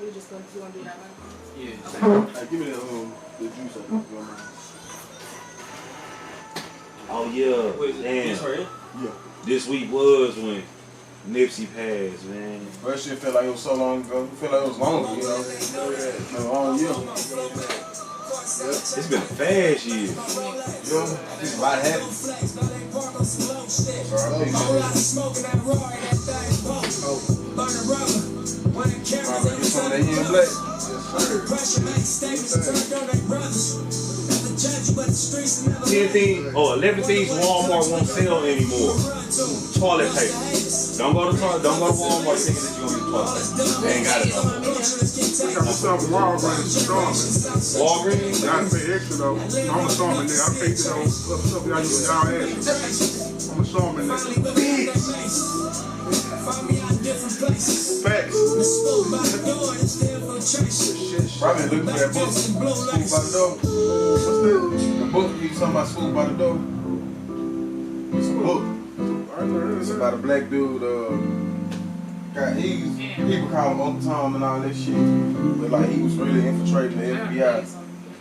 we just gonna do that one. Yeah. Give me the juice up. Oh yeah. Wait, damn. Yeah. This week was when Nipsey passed, man. That shit felt like it was so long ago. It felt like it was longer, you know. Yeah. It's been a fast year. It's a lot happened. Get some of that here black. Yes, sir. 11 things Walmart won't sell anymore. Toilet paper. Don't go to Walmart thinking that you're gonna get toilet paper. They ain't got it no more. I got myself Walgreens Starman. Walgreens? I gotta pay extra though. I'm a Starman nigga. I paid it on stuff y'all use y'all ass. I'm a Starman nigga. Facts. Probably looking for that book. School by the door. What's that? The book you talking about, School by the door? It's a book. It's about a black dude. People call him Uncle Tom and all that shit. But like he was really infiltrating the FBI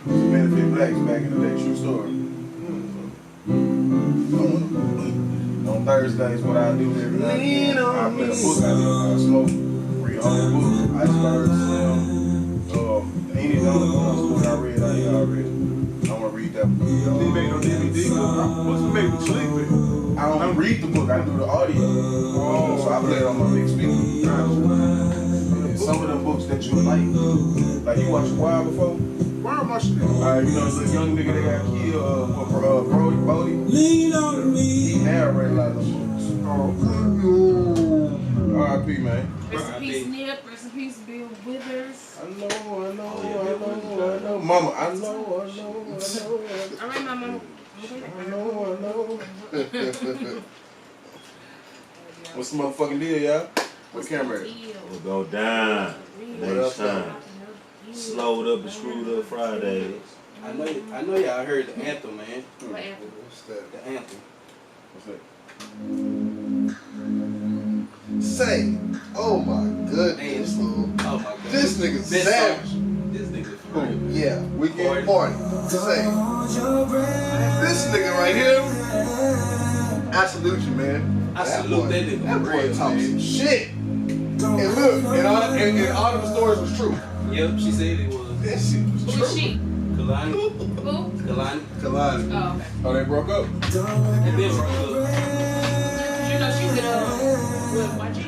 to benefit blacks back in the day. True story. On Thursdays, what I do every night, I play a book. I smoke, read a whole book. Icebergs, any of those books I read, I already. I'm gonna read that book. He made no DVD. What's it make me sleep with? I don't read the book, I do the audio. So I play it on my big speaker. Some of the books that you like you watched Wild before? Why am I shit? You know the young nigga that got killed, Brody? He narrated a lot of those books. R.I.P. man. Rest in peace, Nip. Rest in peace, Bill Withers. I know. Mama, I know. All right, my mama. I know. What's the motherfucking deal, y'all? What camera? We'll go down next time. Slowed up and screwed up Friday. I know y'all heard the anthem, man. What anthem? What's that? The anthem. What's that? Say, oh my goodness, fool. Oh my God. This nigga's savage. This nigga's for real. Yeah, weekend party. Say, this nigga right here, I salute you, man. I salute that nigga. That boy Real, talks man. some shit. And look, and all of the stories was true. Yep, she said it was. That shit was Who true. is she? Kalani. Who? Kalani. Kalani. Oh, okay. Oh, they broke up? And then broke up. You know she with YG.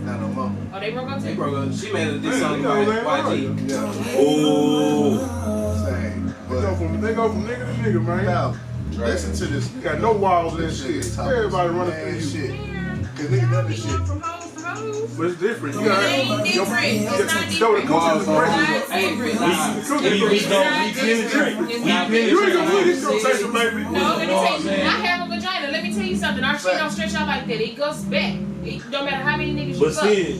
Not no more. Oh, they broke up too? They broke up. She made a diss song you know about that, YG. Yeah. Oh. Same. They go from nigga to nigga, man. Now, listen to this. You got no walls in This shit. shit talking Everybody some running mad through you. shit. Cause nigga done this shit. From hoes to hoes. But it's different. You It got ain't different. It's not Throw the different. cookies in the It's crazy. not different. We penetrate. It's not You ain't different. gonna put this conversation, baby. No, let me tell you, I have a vagina. Let me tell you something. Our shit don't stretch out like that. It goes back. It don't matter how many niggas you But fuck. still.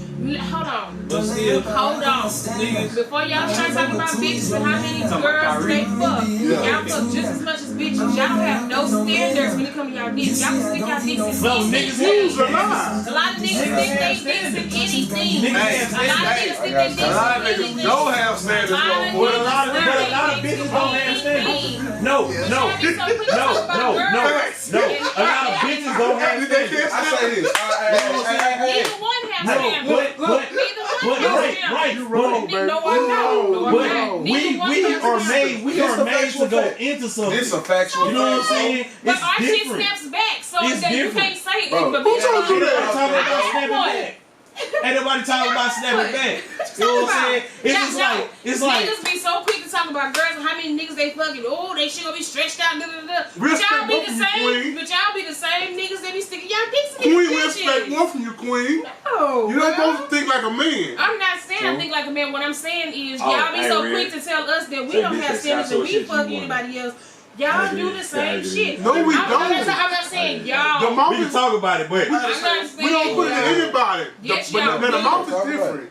Hold on. But still, Hold on. niggas. Before y'all start talking about bitches and how many girls they fuck, y'all fuck just as much as bitches. Y'all don't have no standards when it comes to y'all dicks. Y'all can stick y'all dicks in anything. Who's a lie? A lot of niggas think they dicks in anything. A lot of niggas think they dicks A lot of in niggas anything. don't have standards no more. But a lot of bitches don't have standards. No. A lot of bitches don't have standards. I say this. Neither one has standards. Right. You wrong, baby. No, I'm not. But we are made to go into something. This a factual You know what I'm saying? But It's our shit different. snaps back, so It's that you different. can't say it. Bro, But who told you that? Talking about I snapping had back. Ain't nobody talking about snapping back. You know what I'm saying? It's like niggas be so quick to talk about girls and how many niggas they fucking. Oh, they shit gonna be stretched out. But Respect y'all be both the of you, same. queen. But y'all be the same niggas that be sticking y'all dicks in Queen, these respect bitches. one from you, queen. No, You don't bro. supposed to think like a man. I'm not saying I think like a man. What I'm saying is Oh, y'all be hey, so Red. quick to tell us that we Say don't this have is standards not and so we shit fuck you anybody else. Y'all do the same shit. No, we don't. I'm not saying y'all. The we mouth can is, talk about it, but I'm not saying we don't put it in y'all. anybody. Yes, But y'all the do. mouth is different.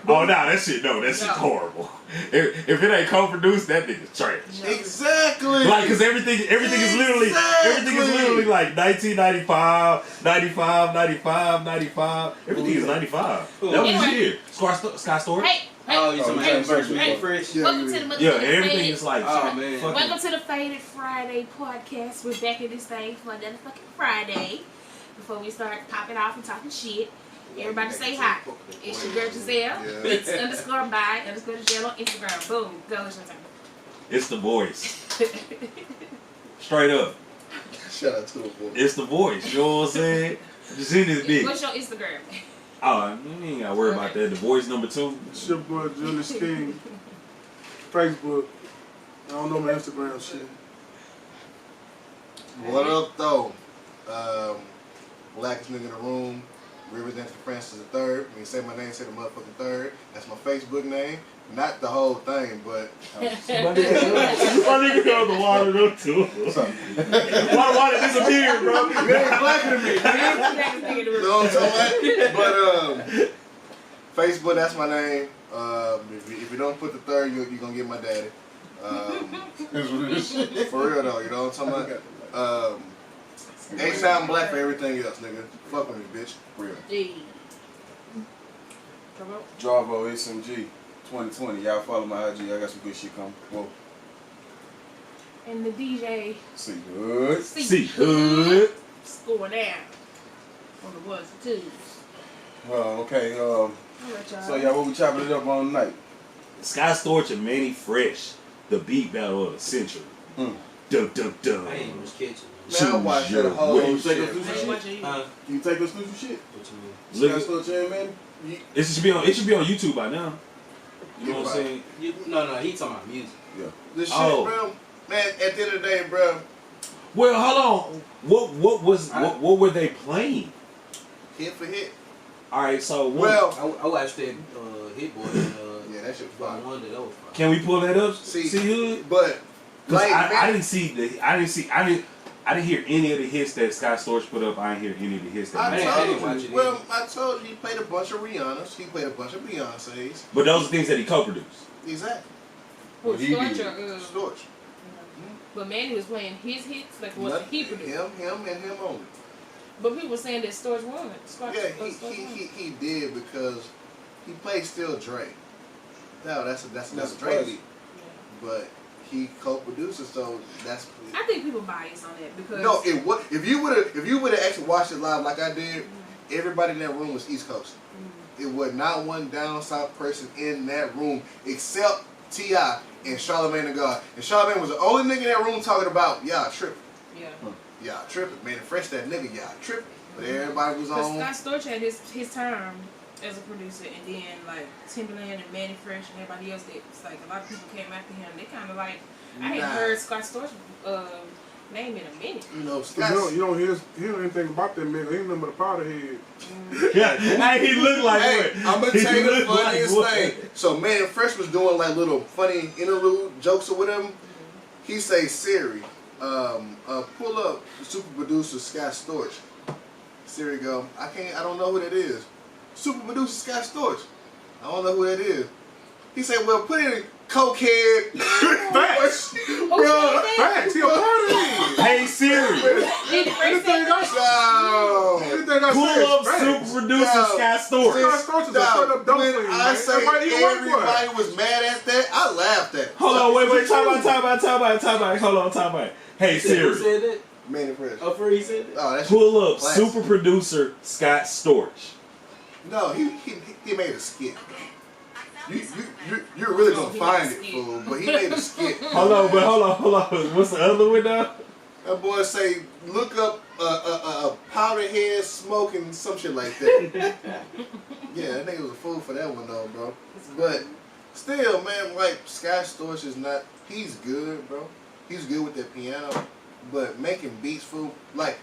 oh that shit shit's horrible. If it ain't co-produced, that nigga's trash. Exactly. Like, cause everything is literally like 1995, 95, 95, 95. Everything is 95. That was Anyway. the year. Sky Story. Hey, Oh, you talking Hey, about hey, fresh? welcome to the motherfucking Yeah, everything Fadded. is like, Oh, man. fucking- Welcome to the Fadded Friday podcast. We're back in this thing for another fucking Friday. Before we start popping off and talking shit, everybody say hi. It's your girl Jazelle. It's _by_Jazelle on Instagram. Boom. Go, it's your turn. It's the voice. Straight up. Shout out to it, boy. It's the voice. You know what I'm saying? Just in this bitch. What's your Instagram? Oh, you ain't gotta worry about that. The voice number 2. It's your boy Julius King. Facebook. I don't know my Instagram shit. What up, though? Blackest nigga in the room. Represents Francis the Third. When you say my name, say the motherfucking third. That's my Facebook name. Not the whole thing, but. My nigga got the water up too. Water disappeared, bro. You ain't blacker than me, nigga. You know what I'm talking about? But Facebook, that's my name. If you don't put the third, you're gonna get my daddy. For real though, you know what I'm talking about? Anytime black for everything else, nigga. Fuck with me, bitch. Real. Hey. Come on. Jarvo SMG 2020. Y'all follow my IG. I got some good shit coming. Whoa. And the DJ. See good. See hood. Score down on the ones and twos. Okay. All right, y'all. So y'all, what we chopping it up on tonight? Sky Storch and Manny Fresh. The beat battle of the century. Dum dum dum. I ain't even catching. Man, I watched that whole You take us shit. through some shit? Huh? You take us through some shit? What you mean? Look, Sky Storch and man. it should be on YouTube by now. You know what I'm saying? No, he talking about music. Yeah. This shit, Oh. bro. Man, at the end of the day, bro. Well, hold on. What were they playing? Hit for hit. All right, so what, Well, I watched that Hit Boy. yeah, that shit was fire. One that was fire. can we pull that up? See, hood. but 'Cause like, I didn't hear any of the hits that Sky Storch put up. I didn't hear any of the hits that. I he I put didn't up. watch it well, I told you he played a bunch of Rihannas. He played a bunch of Beyonces. But those are things that he co-produced. Exactly. Well, he Storch did. or, Storch. but Manny was playing his hits, like what he produced. Him, and him only. But people were saying that Storch won. Yeah, he did because he played Still Dre. No, that's Dre beat. But he co-produces, so that's. I think people bias on that because No, it would. If you would have actually watched it live like I did, everybody in that room was East Coast. It was not one down south person in that room except T.I. and Charlamagne the God. And Charlamagne was the only nigga in that room talking about y'all tripping. yeah. Y'all tripping, man. Fresh that nigga, y'all tripping. But everybody was Because on. Scott Storch had his time as a producer, and then like Timberland and Manny Fresh and everybody else. It's like a lot of people came after him. They kind of like I hadn't heard Scott Storch name in a minute. You know, You don't hear anything about that nigga. He ain't nothing but a powder head. Yeah, hey, he looked like Hey, what? I'm gonna tell you the looked like funniest what? thing. So Manny Fresh was doing like little funny interlude jokes or whatever. He say, Siri, pull up the super producer Scott Storch. Siri go, I don't know who that is. Super producer Scott Storch. I don't know who that is. He said, well, put in cokehead. Facts. Bro, Facts. He a powder head. Hey Siri, Manny Fresh said no. Everything I pull say up is facts. super producer No. Sky Storch. Scott Storch is a straight up dope When thing, I man. say Everybody, he a white boy. everybody was mad at that, I laughed at it. Hold on, wait, time out. Hold on, time out. Hey Who Siri, said that? Manny Fresh. Oh, for he said that? Oh, that's pull up classic. super producer Scott Storch. No, he made a skit. You're really gonna he find made a it, skit. fool. But he made a skit. Hold on. What's the other one now? That boy say, look up a powder head smoking some shit like that. Yeah, that nigga was a fool for that one though, bro. But still, man, like Sky Storch is not. He's good, bro. He's good with that piano, but making beats, fool, like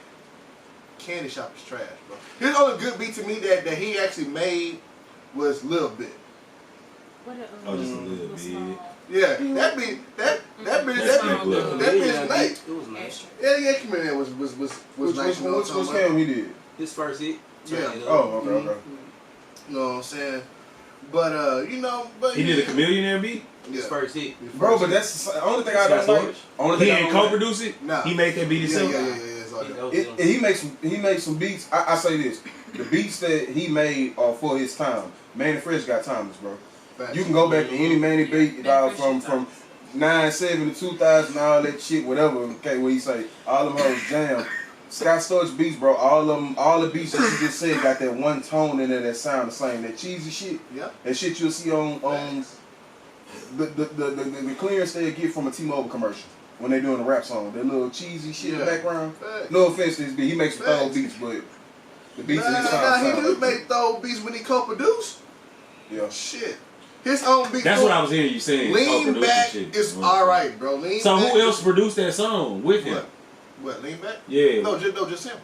Candy Shop is trash, bro. His only good beat to me that he actually made was Lil Bit. What Oh, just a little bit. Yeah, that bitch nice. It was nice. Yeah, come in there was nice. You know what I'm Which talking film he did? His first hit. Yeah. Oh, okay. You know what I'm saying? But He did a Chameleon beat. Yeah. His first hit. Bro, but that's the only thing I don't like. Only He thing I ain't don't like. co-produce it. Nah. He made that beat Yeah, himself. it's all that. He makes some beats. I say this: the beats that he made are for his time. Manny Fresh got timeless, bro. You can go back to any Manny beat from 9-7 to 2000, all that shit, whatever. Okay, what you say? All them hoes jam. Scott Storch beats, bro. All the beats that you just said got that one tone in there that sound the same. That cheesy shit. Yeah. That shit you'll see on the clearance they get from a T-Mobile commercial when they doing a rap song. That little cheesy shit in the background. No offense to this beat. He makes some throw beats, but the beats in his sound. He do make throw beats when he co-produce. Yeah. Shit. His own beat. That's what I was hearing you saying. Lean Back is alright, bro. Lean so Back who else produced that song with him? What? Lean Back? Yeah. No, just him.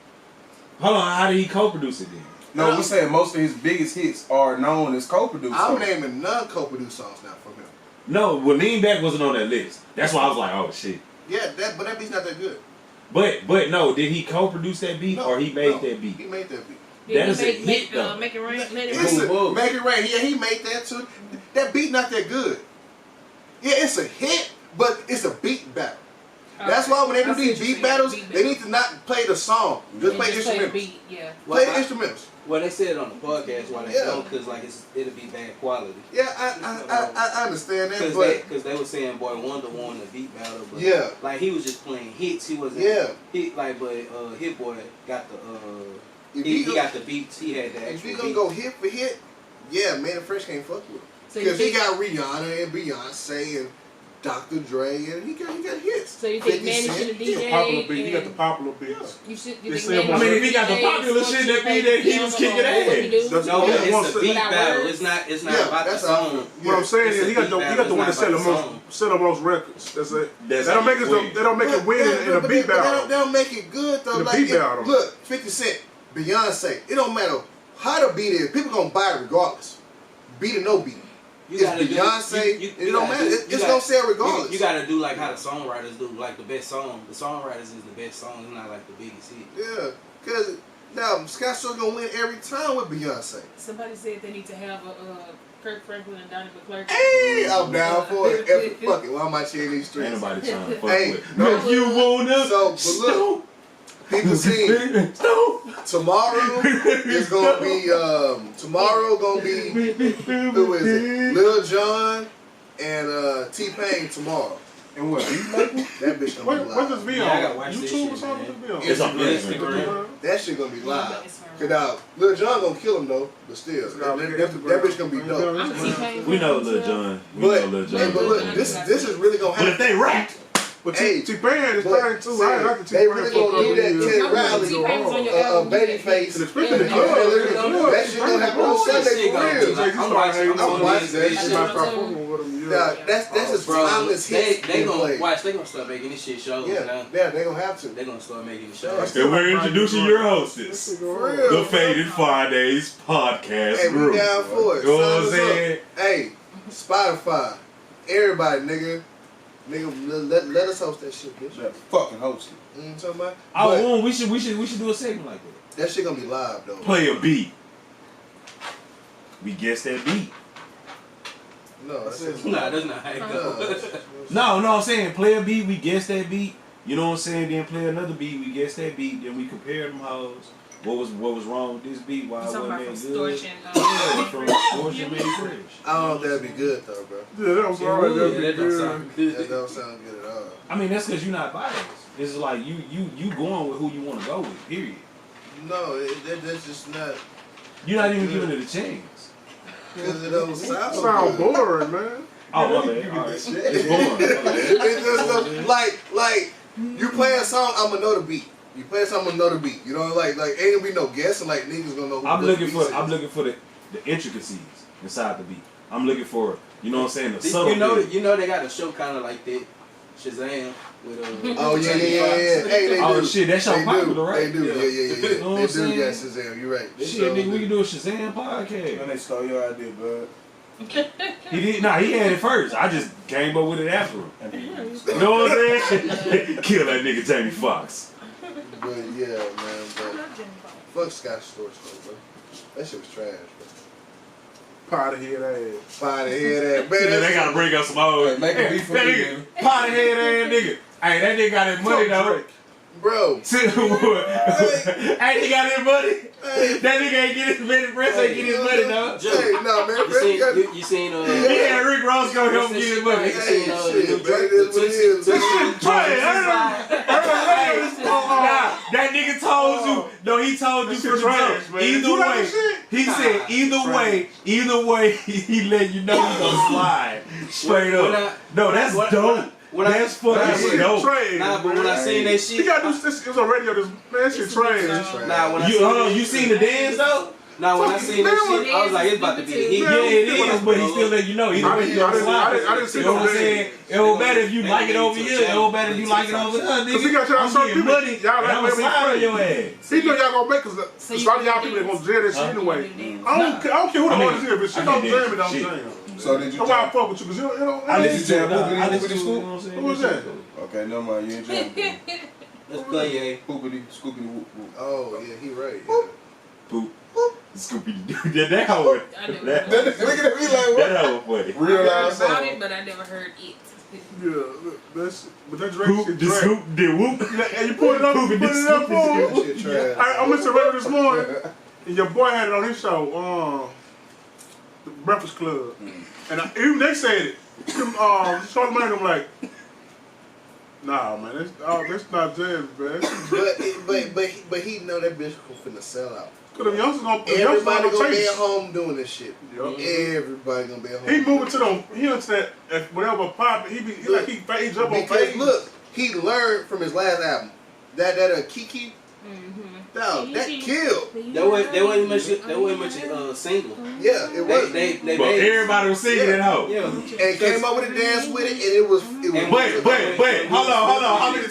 Hold on, how did he co-produce it then? No, we saying most of his biggest hits are known as co-produced. I'm naming none co-produced songs now from him. No, well, Lean Back wasn't on that list. That's why I was like, oh shit. Yeah, but that beat's not that good. But no, did he co-produce that beat or he made that beat? He made that beat. That is a hit though. Make it rain. Let it rain. Make it rain. Yeah, he made that too. That beat not that good. Yeah, it's a hit, but it's a beat battle. That's why when they do these beat battles, they need to not play the song. Just play instrumentals. Play the instrumentals. Well, they said it on the podcast why they don't, because like it'll be bad quality. Yeah, I understand that, because they were saying Boy Wonder won the beat battle, but like he was just playing hits. He wasn't but Hit Boy got the he got the beats. He had the actual. If you gonna go hit for hit, yeah, Man Fresh can't fuck with him because he got Rihanna and Beyonce and Dr. Dre, and he got hits. So you think Manny should have DJ? Popular beat. He got the popular beats. You think if he got the popular shit, that mean that he was kicking ass. No, it's a beat battle. It's not about the song. What I'm saying is he got the one that sell the most records. That's it. They don't make it win in a beat battle. They don't make it good though. Like look, 50 Cent, Beyonce. It don't matter how the beat is. People gonna buy it regardless. Beat or no beat. It's Beyonce. It don't matter. It's gonna sell regardless. You gotta do like how the songwriters do. Like the best song. The songwriters is the best song. It's not like the biggest hit. Yeah, because now Scott Storch gonna win every time with Beyonce. Somebody said they need to have a Kirk Franklin and Donnie McClurkin. Hey, I'm down for it. Fuck it. Why am I cheering these streets? Ain't nobody trying to fuck with. No, you wanna? So, but look. People see tomorrow is gonna be who is it? Lil Jon and T-Pain tomorrow. And what? That bitch gonna be live. What's this video? Yeah, I gotta watch YouTube or something? It's on Instagram. That shit gonna be live. Cause now Lil Jon gonna kill him though, but still, that bitch gonna be dope. We know Lil Jon. But look, this is really gonna happen. But if they rap. But T-Pain is trying too. I like the T-Pain. They really gonna do that Ted Riley, Babyface. That shit gonna happen on Sunday for real. I'm watching that shit. That's a timeless hit. They gonna start making this shit shows. Yeah, they gonna have to. They gonna start making the shows. And we're introducing your hostess, the Fadded Fridayz podcast hey, group. We down for it. Go on, saying. Hey, Spotify, everybody, nigga, let us host that shit, bitch. Let fucking host it. You know what I'm talking about? We should do a segment like that. That shit gonna be live though. Play a beat. We guess that beat. No, that's not how it goes. No, I'm saying play a beat, we guess that beat. You know what I'm saying? Then play another beat, we guess that beat. Then we compare them hoes. What was wrong with this beat? Why wasn't it good? From Extortion made fresh. I don't know if that'd be good though, bro. Yeah, that was alright. That don't sound good at all. I mean, that's because you're not biased. It's like you going with who you want to go with. Period. No, that's just not. You're not even giving it a chance. Because it don't sound boring, man. Oh, my bad. It's boring. It's just like you play a song, I'm gonna know the beat. You play a song, I'm gonna know the beat. You know, like ain't gonna be no guessing. Like niggas gonna know. Who I'm looking for the intricacies inside the beat. I'm looking for, you know what I'm saying, the subtle. You know they got a show kind of like that, Shazam. With, oh yeah. Hey, they do. Shit, that show popular, right? They do, yeah. You know what I'm saying? They do got Shazam. You're right. Shit, nigga, we can do a Shazam podcast. And they stole your idea, bud. He did. Nah, he had it first. I just came up with it after him. You know what I'm saying? Kill that nigga Jamie Foxx. But yeah, man. But fuck Scott Storch, though, bro. That shit was trash, bro. Potty head ass. Potty head ass. Man, they gotta bring us some old. Make a beat for me, man. Potty head ass nigga. Hey, that nigga got his money though. Bro. Ain't he got his money? That nigga ain't get his money. Press ain't get his money, though. Hey, no, man. You seen yeah, Rick Ross gonna help him get his money. That nigga told you. No, he told you from the jump. Either way, he said either way, he let you know he gonna slide straight up. No, that's dope. That's fucking dope. Nah, but when I seen that shit, he got to do this. It was on radio. This man, shit trash. Nah, when you seen the dance though? Nah, when I seen that shit, I was like, it's about to be the heat. Yeah, it is, but he still let you know. Either way, you gonna slide. I didn't see You know no what I'm saying? It don't matter if you like it over here. It don't matter if you like it over there, nigga. He got y'all I'm getting money. Y'all I'm gonna slide on your ass. He know y'all gonna make us. A lot of y'all people ain't gonna jam that shit anyway. I don't care who the artist is. If shit don't jam, it don't jam. So did you? That's why I fuck with you, because you know. I listen to Who was that? Okay, never mind. You ain't jamming. Let's play, yeah. Poopity, scoopity, whoop, whoop. Oh, yeah, he right. Poop. Scoopy Doo. That hoe. Look at me like, what? That hoe funny. Real I ass heard about song. it, but I never heard it. Yeah, but that Drake Poop, shit the trash. scoop, the whoop. And you put it up, Poop, you the put it up scoop, for him. That shit trash. I'm listening to radio this morning, and your boy had it on his show, the Breakfast Club. And even they said it. Charlamagne, I'm like, nah, man, that's not jazz, man. But he know that bitch finna sell out. Cause them youngsters Everybody don't gonna be taste. at home doing this shit. Yep. Everybody gonna be at home. He moving to them. He into that whatever pop. He jump on because page. look, he learned from his last album. That Kiki. No, that killed. That wasn't much single. Yeah, it was. They But everybody was singing that hoe. Yeah. And came up with a dance with it, and it was. But hold on. How many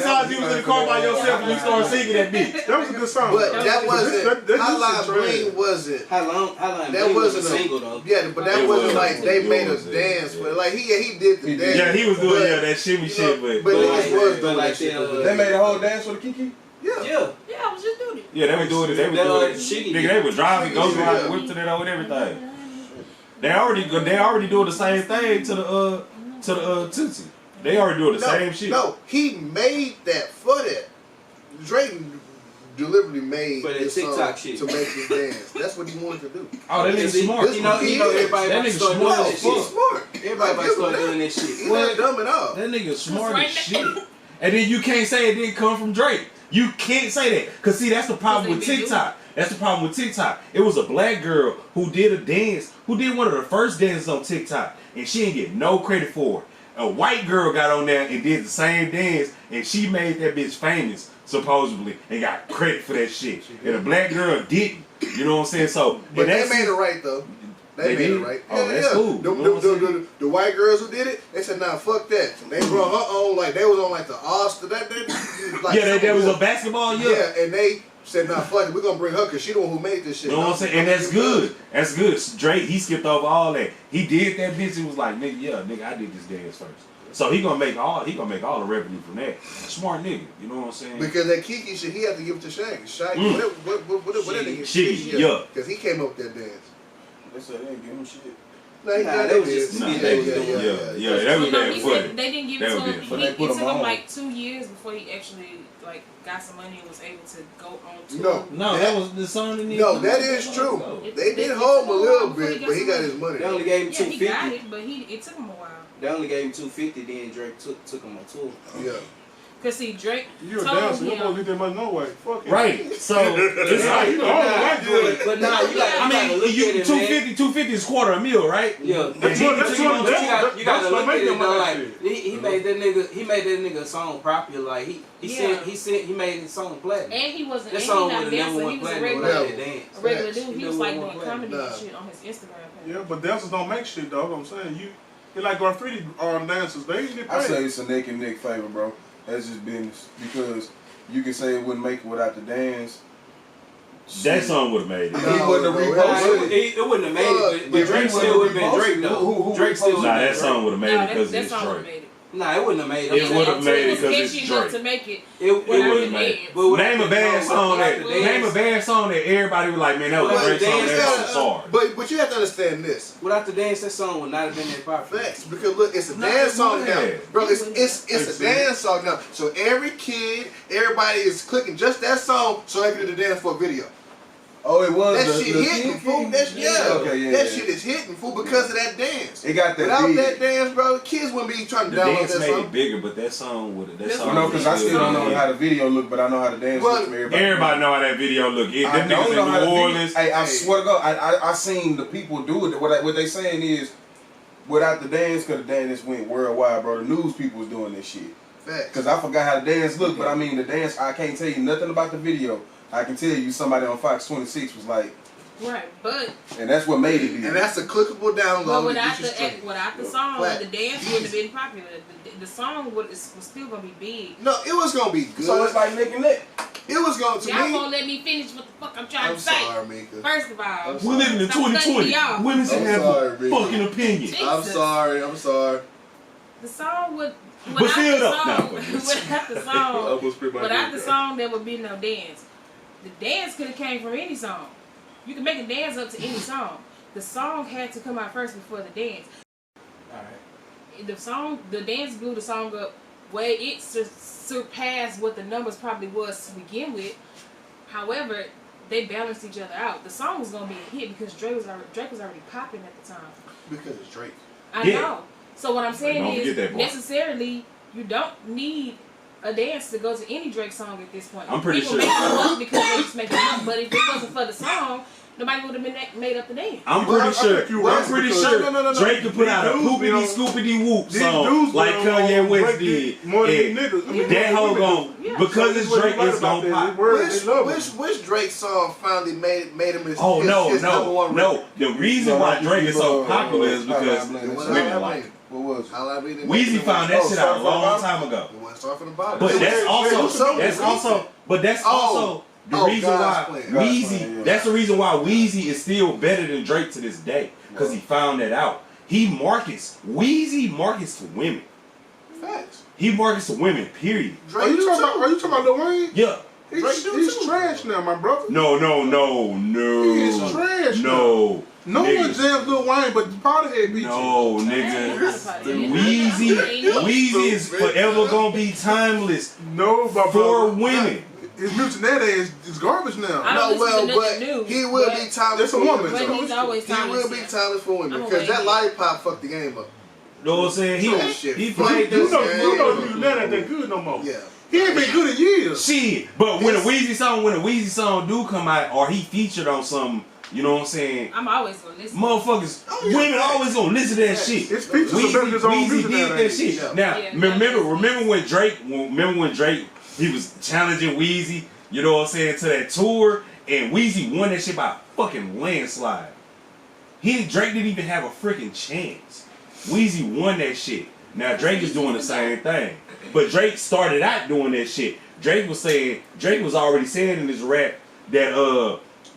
times you was in the car by yourself and you started singing that beat? That was a good song. But that wasn't. Hotline Bling wasn't. Hotline That Bling wasn't was a single though. Yeah, but that wasn't like they made us dance with. Like he did the dance. Yeah, he was doing that shimmy shit, but niggas was doing like that shit. They made a whole dance for the Kiki? Yeah. I was just doing it. yeah, they were doing it. They were driving, ghost riding, whip to that over and everything. They already doing the same thing to the Tootsie. They already doing the same shit. No, he made that for that. Drake deliberately made for this TikTok song shit to make this dance. That's what he wanted to do. Oh, that nigga smart. You know, everybody that nigga started doing that shit. He's smart. Everybody started doing that shit. He's not dumb at all. That nigga smart as shit. And then you can't say it didn't come from Drake. You can't say that. Because, see, that's the problem with TikTok. That's the problem with TikTok. It was a black girl who did a dance, who did one of the first dances on TikTok, and she didn't get no credit for it. A white girl got on there and did the same dance, and she made that bitch famous, supposedly, and got credit for that shit. And a black girl didn't. You know what I'm saying? So, but they made it right, though. They made it right. Oh, that's cool. The white girls who did it, they said, nah, fuck that. They brought her on, like, they was on, like, the All-Star. That was a basketball, Yeah, and they said, nah, fuck it, we're going to bring her, because she the one who made this shit. You know what I'm saying? And that's good. That's good. Drake, he skipped over all that. He did that bitch. He was like, nigga, I did this dance first. So he gonna make all the revenue from that. Smart nigga, you know what I'm saying? Because that Kiki shit, he had to give it to Shaggy. Shaggy, whatever nigga. Shiggy, yeah. Because he came up with that dance. They said they didn't give him shit. They was just they was being funny. They didn't give it to him. It took him like 2 years before he actually got some money and was able to go on tour. No, that was the song. No, that is true. They did hold him a little bit, but he got his money. They only gave him $250. He got it, but it took him a while. They only gave him $250, then Drake took him on tour. Yeah. Cause see, Drake You're a told dancer. You him. don't get that much no way. Fuck it. Right. So it's like but nah, you gotta look at it, 250 is $250, right? Yeah. That's you gotta look at it though. Like he made that nigga a song popular. Like he made his song platinum. And he wasn't. That And song he not a was dancer. He was a regular dude. He was like doing comedy and shit on his Instagram page. Yeah, but dancers don't make shit, dog. I'm saying they like graffiti dancers. They ain't get paid. I say it's a Nick and Nick favor, bro. That's just business. Because you can say it wouldn't make it without the dance. That song would have made it. He wouldn't have reposted it. It wouldn't have made it, but Drake still would have been Drake though. Drake still would have been that song would have made it because it's Drake. Nah, it wouldn't have made it. It would have made it because it's Drake. To make it. It would have made it. Name a bad song that everybody was like, man, that was a great song. That's sorry. But you have to understand this. Without the dance, that song would not have been that popular. Facts, because look, it's a dance song now, bro. It's a dance song now. So every kid, everybody is clicking just that song so they can do the dance for a video. Oh, it was that shit hitting, fool. That shit is hitting, fool, because of that dance. It got that. Without that dance, bro, kids wouldn't be trying to download that song. The dance made it bigger, but that song would have. That song. No, because I still don't know how the video look, but I know how the dance look. Everybody know how that video look. Them niggas in New Orleans. Hey, I swear to God, I seen the people do it. What they saying is, without the dance, because the dance went worldwide, bro. The news people was doing this shit. Because I forgot how the dance looked, but I mean the dance. I can't tell you nothing about the video. I can tell you somebody on Fox 26 was like, right, but and that's what made it. And that's a clickable download. But without the song, the dance wouldn't have been popular. The song was still gonna be big. No, it was gonna be good. So it's like Nick and Nick. It was going to Y'all won't let me finish what the fuck I'm trying to say. Sorry, Mika. First of all, we're living in 2020. Women should have a fucking opinion. I'm sorry. The song would. But still though, without the song, there would be no dance. The dance could have came from any song. You can make a dance up to any song. The song had to come out first before the dance. Alright. The dance blew the song up way it surpassed what the numbers probably was to begin with. However, they balanced each other out. The song was gonna be a hit because Drake was already popping at the time. Because it's Drake. I know. So what I'm saying is necessarily you don't need a dance to go to any Drake song at this point. I'm pretty People sure. make them up because they just make them up. But if it wasn't for the song, nobody would have made up the dance. I'm pretty sure. Drake could put out a poopity scoopity whoop song like Kanye West did. More than these niggas. That whole gon' because it's Drake, it's gon' pop. Which Drake song finally made him his number one no. record? The reason why Drake is so popular is because women like it. What was it? Weezy found that shit out a long time ago. But that's also the reason why Weezy. That's the reason why Weezy is still better than Drake to this day because he found that out. Weezy markets to women. Facts. He markets to women. Period. Are you talking about Lil Wayne? Yeah. He's trash now, my brother. No. He is trash. No. No one jams Lil Wayne, but the Potterhead beat you. No, nigga. Weezy is forever gonna be timeless. No, for women. His music nowadays is garbage now. But he will be timeless for women. But he's always timeless. He will be timeless for women because that lollipop fucked the game up. You know what I'm saying? He played this. You know he's not that good no more. Yeah. He ain't been good in years. Shit. But when a Weezy song do come out or he featured on something, you know what I'm saying? I'm always gonna listen. Motherfuckers, women always gonna listen to that shit. It's features Weezy did that shit. Now, remember when Drake, he was challenging Weezy, you know what I'm saying, to that tour, and Weezy won that shit by a fucking landslide. Drake didn't even have a freaking chance. Weezy won that shit. Now Drake is doing the same thing. But Drake started out doing that shit. Drake was already saying in his rap that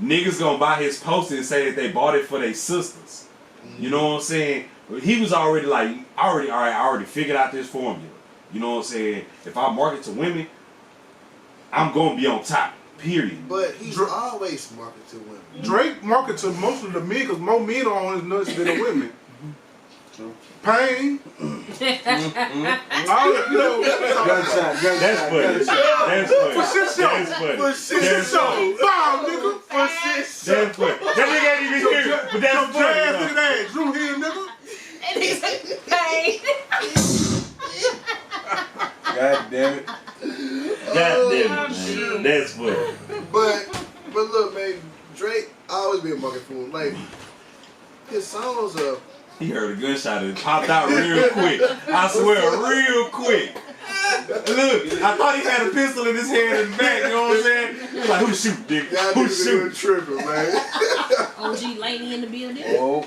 niggas gonna buy his poster and say that they bought it for their sisters. You know what I'm saying? He was already like, I already figured out this formula. You know what I'm saying? If I market to women, I'm gonna be on top. Period. But he's always marketed to women. Drake market to most of the men because more men are on his nuts than the women. True. Payne. That's funny. For shit show. For shit show. Wow, nigga. For shit show. That's funny. That nigga ain't even here, but that's funny. Look at that. Drew here, nigga. And he's like, Payne. God damn it. Man. That's funny. But look, man, Drake always been marketed for him. Like, his songs are... He heard a gunshot and popped out real quick. I swear, real quick. Look, I thought he had a pistol in his hand in the back, you know what I'm saying? He was like, who shoot, dick? Who shoot? Tripping, man. OG Laney in the building. Oh.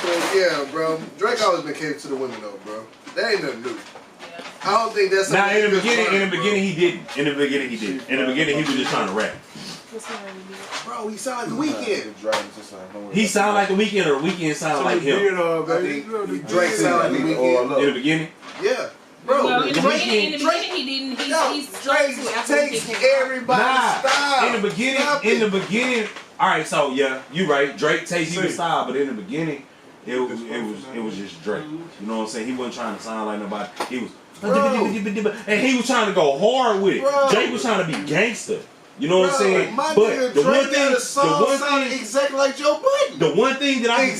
But yeah, bro. Drake always been catered to the women, though, bro. That ain't nothing new. I don't think that's... Now, in the beginning, he didn't. In the beginning, he was just trying to rap. What's wrong with you? Bro, bro, he sound like The Weeknd. He sound like The Weeknd, or The Weeknd sound like him. Drake sound like The Weeknd. In the beginning? Yeah. Bro, well, in the Drake, beginning, he didn't. He's Drake takes everybody's style. In the beginning. All right, so yeah, you right. Drake takes his style, but in the beginning, it was just Drake. You know what I'm saying? He wasn't trying to sound like nobody. He was, and he was trying to go hard with it. Drake was trying to be gangster. You know what I'm saying? But the one thing, exactly like Joe Budden. The one thing that I can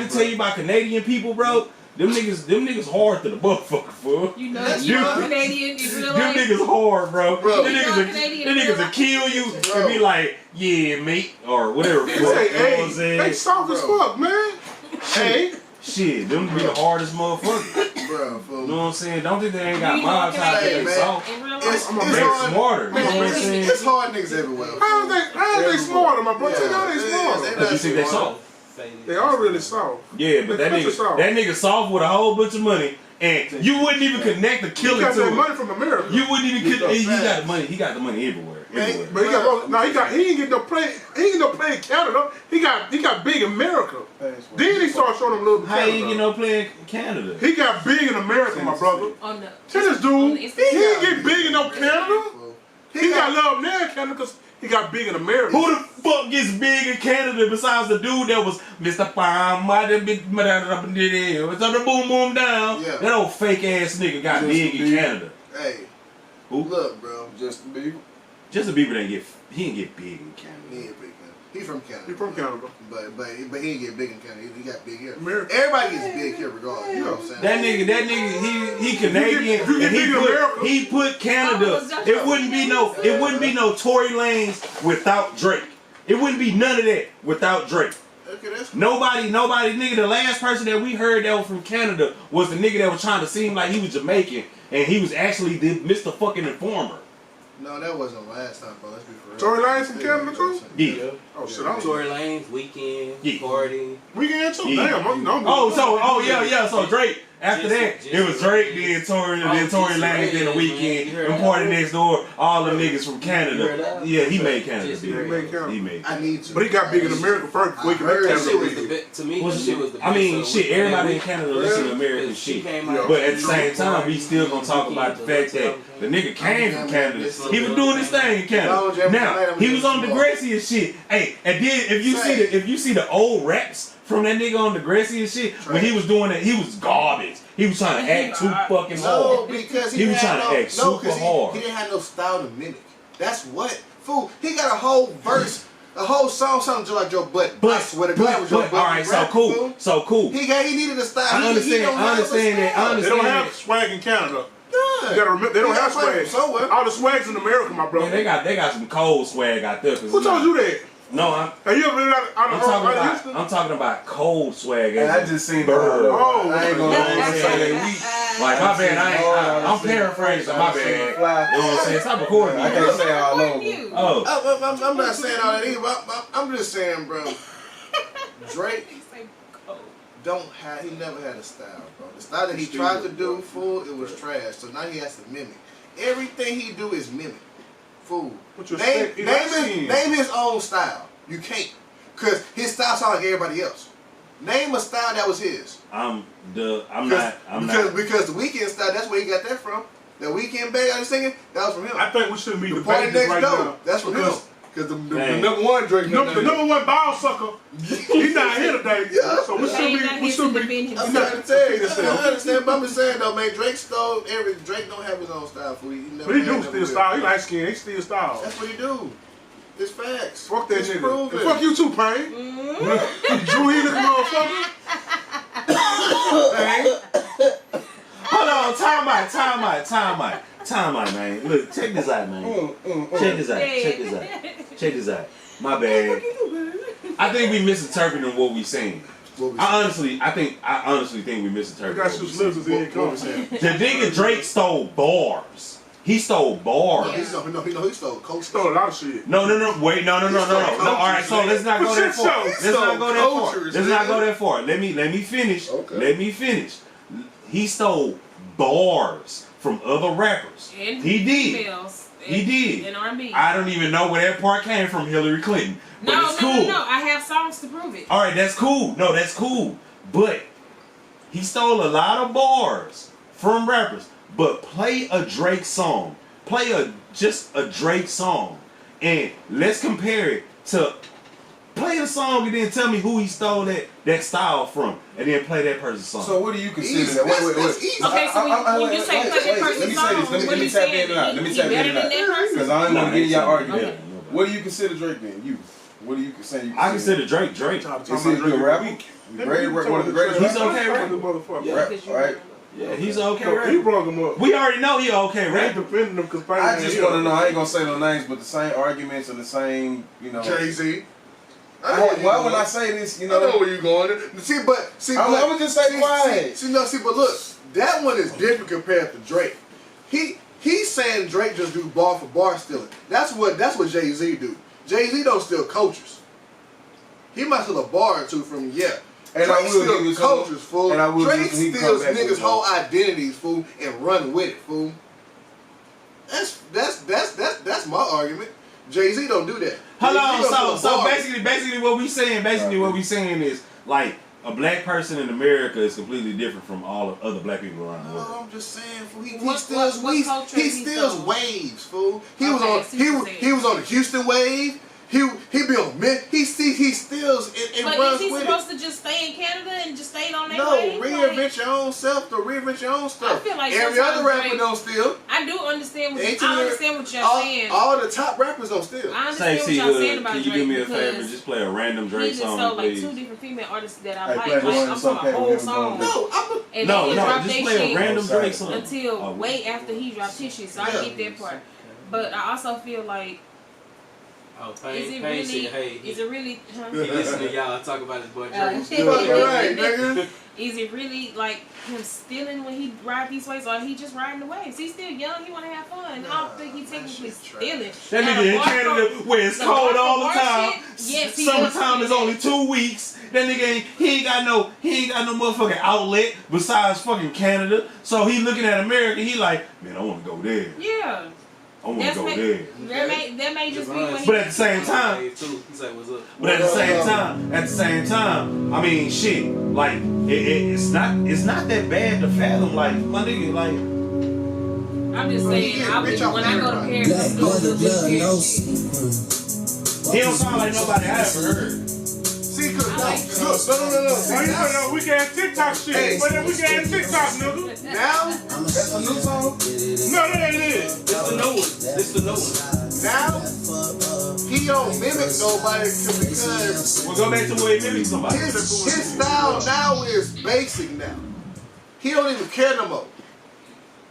tell you about Canadian people, bro. Them niggas hard to the motherfucker, fool. You know Canadian in real life. Them niggas hard, bro. Them niggas will kill you and be like, yeah, mate, or whatever. They soft as fuck, man. Hey. Shit, them be the hardest motherfuckers. Bro, you know what I'm saying? Don't think they ain't got minds out there. They soft. It's smarter. You know what I'm saying? It's hard niggas everywhere. How are they smarter, my bro? Tell you how they smarter. Because you think they soft. They are really soft. Yeah, but that nigga soft with a whole bunch of money, and you wouldn't even connect the killer to it. He got that money from America. You wouldn't even connect. He got the money. He got the money everywhere. But he ain't get no play. He ain't no play in Canada. He got big in America. Then he started showing him a little bit. How he ain't get no play in Canada? He got big in America, my brother. Tell this dude, he ain't get big in no Canada. He got love now in Canada because he got big in America. Who the fuck gets big in Canada besides the dude that was Mr. Palm? It's on the boom boom down. Yeah. That old fake ass nigga got big in Canada. Hey, who? Look, bro, Justin Bieber. Justin Bieber he didn't get big in Canada. He ain't big. He's from Canada. He's from Canada. But he didn't get big in Canada. He got big here. Everybody gets big here regardless. You know what I'm saying? That nigga, he Canadian. He put Canada. It wouldn't be no Tory Lanez without Drake. It wouldn't be none of that without Drake. Okay, nobody, nigga. The last person that we heard that was from Canada was the nigga that was trying to seem like he was Jamaican, and he was actually the Mr. fucking Informer. No, that wasn't last time, bro. Let's be for real. Tory Lanez from Canada too? Yeah. Oh shit, I'm Tory Lanez, Weeknd, Cardi. Weeknd too? Yeah. Damn, So Drake. After that, it was Drake, then Tory Lanez, then The Weeknd, and Party Next Door, all the niggas from Canada. Yeah, he made Canada. He made. I need to. But he got big in America first. We can make Canada. To me, everybody in Canada listen to American shit. But at the same time, we still gonna talk about the fact that the nigga came from Canada. He was doing his thing in Canada. Now, he was on Degrassi and shit. Hey, and then if you see the old raps from that nigga on Degrassi and shit, when he was doing it, he was garbage. He was trying to act too fucking hard. No, because he was trying to act super hard. He didn't have no style to mimic. That's what. Fool, he got a whole verse, a whole song sounding just like Joe Budden. I swear to God, was Joe Budden. Alright, so cool. He needed a style. I understand that. They don't have swag in Canada. You gotta remember, they don't have swag. All the swag's in America, my brother. Man, they got some cold swag out there. Who told you that? No, have you ever been I'm talking about cold swag. And I just seen bird. Oh, I ain't gonna like my bad. I'm paraphrasing. My bad. You know what I'm saying? Stop recording me. I can't say all over. I'm not saying all that either. I'm just saying, bro. Drake he never had a style, bro. The style that he tried to do, fool, it was trash. So now he has to mimic. Everything he do is mimic. Fool. Name his own style. You can't. Because his style sounds like everybody else. Name a style that was his. Because the Weeknd style, that's where he got that from. The Weeknd bag I was singing, that was from him. I think we shouldn't be the Party Next Door. That's from him. Because the number one Drake. The number one ball sucker. He's not here today. Yeah. So we shouldn't be. I'm trying to tell you this. I understand, but I'm just saying though, man. Drake don't have his own style. But he do steal style. He light skin. He steal style. That's what he do. It's facts. Fuck that nigga. And fuck you too, Payne. Drew, he looking motherfucker. Hold on, time out, man. Look, check this out, man. Check this out. My bad. I think we misinterpreting what we saying. I honestly think we misinterpreted. Got some slizzers in the nigga Drake stole bars. He stole bars. He stole coach. He stole a lot of shit. No. Wait, no. All right, so let's not go that far. Let's not go that far. Let me finish. Okay. Let me finish. He stole bars from other rappers. And he did. Females. He did. In R&B. I don't even know where that part came from, Hillary Clinton. But it's cool. No. I have songs to prove it. All right, that's cool. No, that's cool. But he stole a lot of bars from rappers. But play a Drake song. Play just a Drake song. And let's compare it to play a song and then tell me who he stole that style from. And then play that person's song. So what do you consider that? Wait. Okay, so when you say play that person's song, let me tap in and let me tap in and out. Because I don't want to get in y'all argument. Okay. What do you consider Drake then? You? What do you consider? I consider Drake. Is he a good rapper? One of the greatest. He's okay rapper. Right? Yeah, he's an okay rapper. He brought him up. We already know he okay rapper. Defending him because I just want to know. I ain't gonna say no names, but the same arguments and the same, Jay-Z. Why would I say this? I know where you going. I'm gonna just say quiet. But look, that one is different compared to Drake. He's saying Drake just do bar for bar stealing. That's what Jay-Z do. Jay-Z don't steal cultures. He might steal a bar or two from And Drake steals cultures, fool. Drake steals niggas' whole identities, fool, and run with it, fool. That's my argument. Jay-Z don't do that. Hold on, so basically what we saying is like a black person in America is completely different from all of other black people around the world. No, I'm just saying, fool. He steals waves, fool. He was on the Houston wave. He be on Myth. He steals and but runs is he with supposed it. to just stay in Canada and just stay on that No, wave? reinvent your own self. Reinvent your own stuff. I feel like every other rapper don't steal. I do understand what you're saying. All the top rappers don't steal. I understand what y'all saying about Drake. Can you do me a favor? Just play a random Drake song, so please. like 2 different female artists that I like. I'm talking about whole song. No, just play a random Drake song until way after he dropped his shit. So I get that part. But I also feel like. Is it really? He listen to y'all talk about his boy Drake. Is it really like him stealing when he ride these waves, or he just riding the waves? He's still young. He want to have fun. I don't think he technically stealing. That nigga in Canada where it's cold all the time. Yes, summertime is only 2 weeks. That nigga he ain't got no motherfucking outlet besides fucking Canada. So he looking at America. He like, man, I want to go there. Yeah. I want to go there. That may just be when he. But at the same time, at the same time, I mean, shit, like it's not that bad to fathom. Like my nigga, like. I'm just saying, when I go to Paris, he don't sound like nobody I ever heard. See, no. We got TikTok shit. But then we got TikTok, nigga. Now, that's a new song. No, that ain't it. It's the new one. Now, he don't mimic nobody because we'll go back to where he mimics somebody. His style now is basic now. He don't even care no more.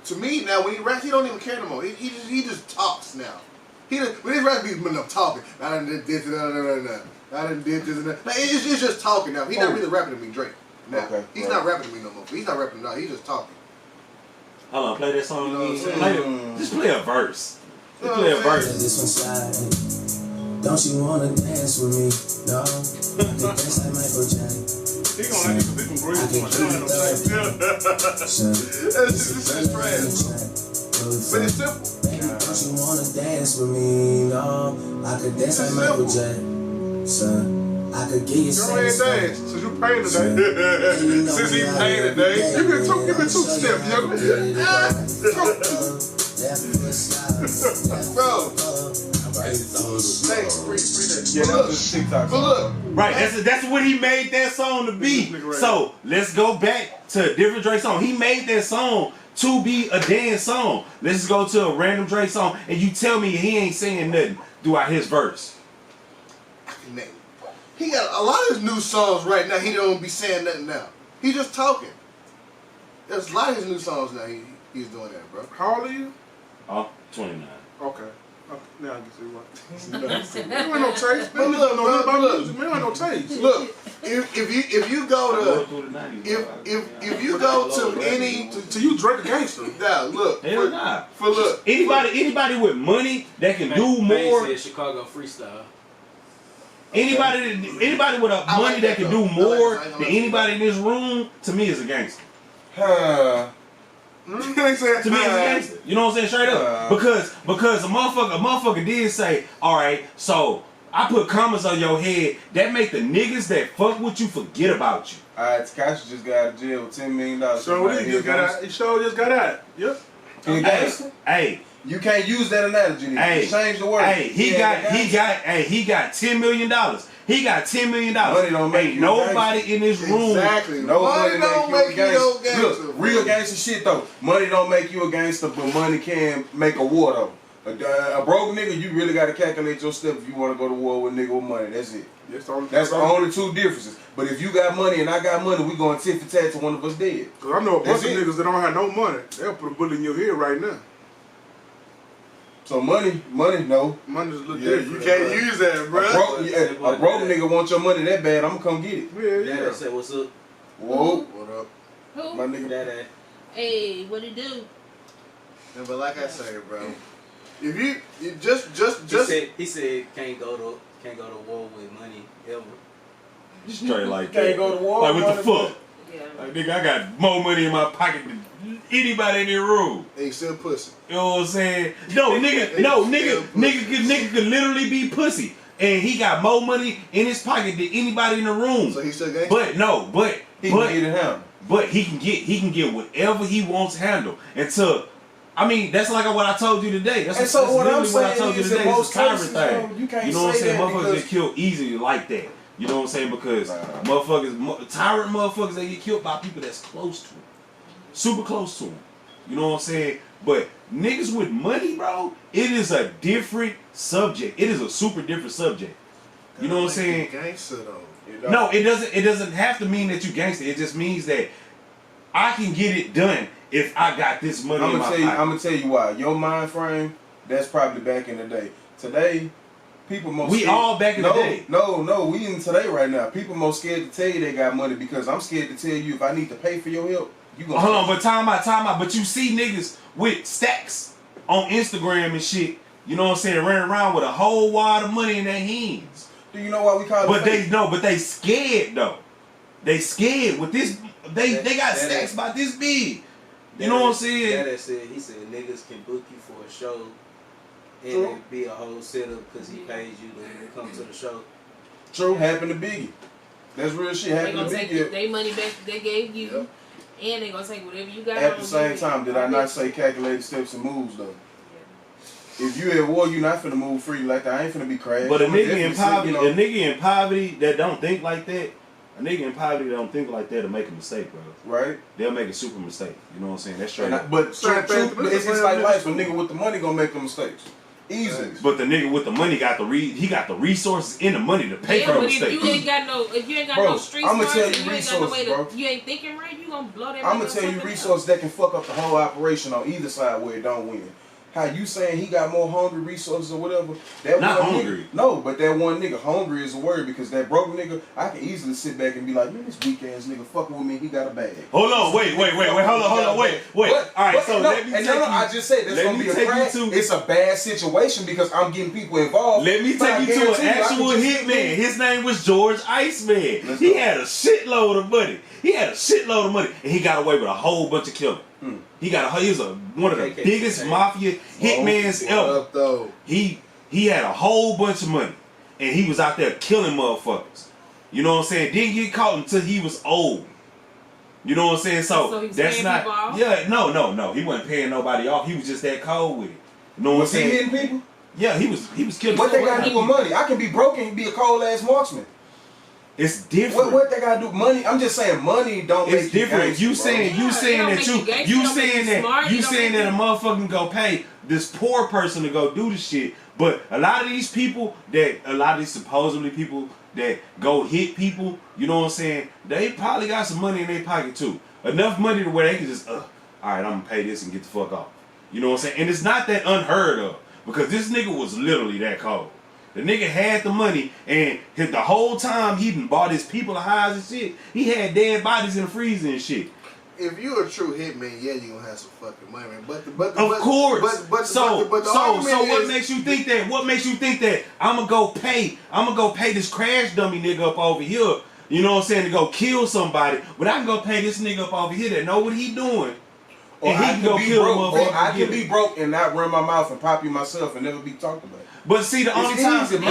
To me now, when he raps, he don't even care no more. He just talks now. When his rap be talking. I done did this and that. I done did this and that. Like, it's just talking now. He's not really rapping to me, Drake. Now. Okay, he's not rapping to me no more. He's not rapping now. He's just talking. Hold on, play that song again. Just play a verse. Just play a verse. Don't you wanna dance with me? No. I can dance like Michael Jackson. He gonna like it because he can breathe. This is trash. But it's simple. Don't you wanna dance with me? No. I can dance like Michael Jackson. I could give you some. Go ahead and dance. Since you paid today. Since he paid today. Give me two steps, young man. Bro. Yeah, that was a TikTok song. Right, that's what he made that song to be. So let's go back to a different Drake song. He made that song to be a dance song. Let's just go to a random Drake song and you tell me he ain't saying nothing throughout his verse. He got a lot of his new songs right now. He don't be saying nothing now. He just talking. There's a lot of his new songs now. He's doing that, bro. How old are you? 29. Okay. Now I can see what. You ain't no taste. But look, man, ain't no taste. Look, if you go to any to you Drake a gangster. Now look. Hell nah. For look. Anybody with money that can do more. Said Chicago freestyle. Anybody with money that can do more than anybody in this room, to me, is a gangster. To me, it's a gangster. You know what I'm saying? Straight up. Because a motherfucker did say, all right, so I put commas on your head that make the niggas that fuck with you forget about you. Alright, Tekashi just got out of jail with $10 million. So he just got out. He just got out. Yep. Hey. You can't use that analogy. Hey. Change the word. Hey, he got $10 million. He got $10 million. Money don't make you nobody in this room. Exactly. No money don't make you no gangster. Look, real gangster shit though. Money don't make you a gangster, but money can make a war though. A broke nigga, you really gotta calculate your steps if you wanna go to war with a nigga with money. That's it. That's the only two differences. But if you got money and I got money, we going tit for tat to one of us dead. Cause I know a bunch of niggas that don't have no money. They'll put a bullet in your head right now. So money, no. Money's a little different. You can't use that, bro. A broke nigga want your money that bad, I'm gonna come get it. Yeah. Say what's up? Whoa. What up? Who? My nigga That. Hey, what it do? Yeah, but like I say, bro, if you just He said can't go to war with money ever. Straight like can't that. go to war. Like what the fuck? Yeah. Like nigga, I got more money in my pocket than anybody in the room. They still pussy. You know what I'm saying? Nigga could literally be pussy. And he got more money in his pocket than anybody in the room. So he still gangster? But He can get it handled. But he can get whatever he wants handled. Until I mean, that's like what I told you today. That's what I'm literally saying what I told you is today. in It's most a tyrant cases, thing. you can't You know what I'm say saying? that Motherfuckers because- get killed easily like that. You know what I'm saying? Because tyrant motherfuckers, they get killed by people that's close to them. Super close to them. You know what I'm saying? But niggas with money, bro, it is a different subject. It is a super different subject. You know what I'm saying? Gangster though. No, it doesn't have to mean that you gangster. It just means that I can get it done if I got this money in my pocket. I'm gonna tell you why. Your mind frame, that's probably back in the day. Today, people most We scared. all back in the day. No, we in today right now. People most scared to tell you they got money because I'm scared to tell you if I need to pay for your help, you gonna Hold on, but time out. But you see niggas with stacks on Instagram and shit, you know what I'm saying, running around with a whole wad of money in their hands. Do you know why we call it fake? But they scared though. They scared with this. They got stacks about this big. You know what I'm saying? He said niggas can book you for a show and True. it be a whole setup because he pays you to come to the show. True, happened to Biggie. That's real shit. They Happened gonna to take Biggie. their money back that they gave you, Yep. and they gonna take whatever you got. At the same time, did I not say calculated steps and moves though? If you at war, you not finna move free like that. I ain't finna be crashed. But a I'ma nigga definitely in sit, poverty, you know. a nigga in poverty that don't think like that, a nigga in poverty that don't think like that will make a mistake, bro. Right? They'll make a super mistake. You know what I'm saying? That's straight up. But Same thing. it's like life. A nigga with the money gonna make the mistakes. Easy. But the nigga with the money got the resources and the money to pay Yeah, for a but if mistake. you ain't got Bro, no street I'ma smarts, tell and you you ain't got no way resources, to, you ain't thinking right, you gonna blow that. I'm gonna tell you resources that can fuck up the whole operation on either side where it don't win. How you saying he got more hungry resources or whatever? That Not one hungry. Nigga, no, but that one nigga, hungry is a word because that broke nigga, I can easily sit back and be like, man, this weak ass nigga fucking with me, he got a bag. Hold on, wait, hold on, wait. All right, so let me take you. I just said that's gonna be a crash. It's a bad situation because I'm getting people involved. Let me take you to an actual hitman. His name was George Iceman. He had a shitload of money. And he got away with a whole bunch of killing. He was one of the biggest mafia hitmans ever. He had a whole bunch of money, and he was out there killing motherfuckers. You know what I'm saying? Didn't get caught until he was old. You know what I'm saying? So he was that's paying not. people off? Yeah, no. He wasn't paying nobody off. He was just that cold with it. You know what I'm Was he saying? hitting people? Yeah, he was killing. What they got to do with money? I can be broke and be a cold ass marksman. It's different. What they gotta do? Money. I'm just saying, money don't. It's make different. gangster, You saying that a motherfucker can go pay this poor person to go do the shit, but a lot of these supposedly people that go hit people, you know what I'm saying? They probably got some money in their pocket too. Enough money to where they can just, all right, I'm gonna pay this and get the fuck off. You know what I'm saying? And it's not that unheard of because this nigga was literally that cold. The nigga had the money, and the whole time he done bought his people a house and shit. He had dead bodies in the freezer and shit. If you a true hitman, yeah, you gonna have some fucking money, man. But So what makes you think that? What makes you think that I'm gonna go pay this crash dummy nigga up over here? You know what I'm saying, to go kill somebody, but I can go pay this nigga up over here that know what he doing. and he can go kill a motherfucker. Or I can be broke and not run my mouth and pop you myself and never be talked about. But see, the only time that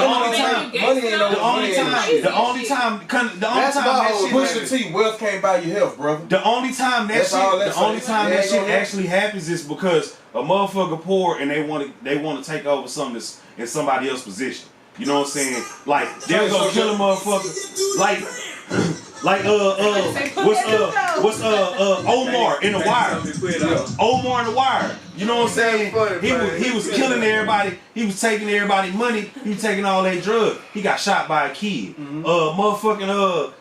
Push the T, wealth can't buy you health, brother. The only time that shit actually happens is because a motherfucker poor and they want to take over something that's in somebody else's position. You know what I'm saying? Like they'll go kill a motherfucker. What's Omar in the Wire? Omar in the Wire. You know what I'm saying? He was killing everybody. He was taking everybody's money. He was taking all that drugs. He got shot by a kid. Above the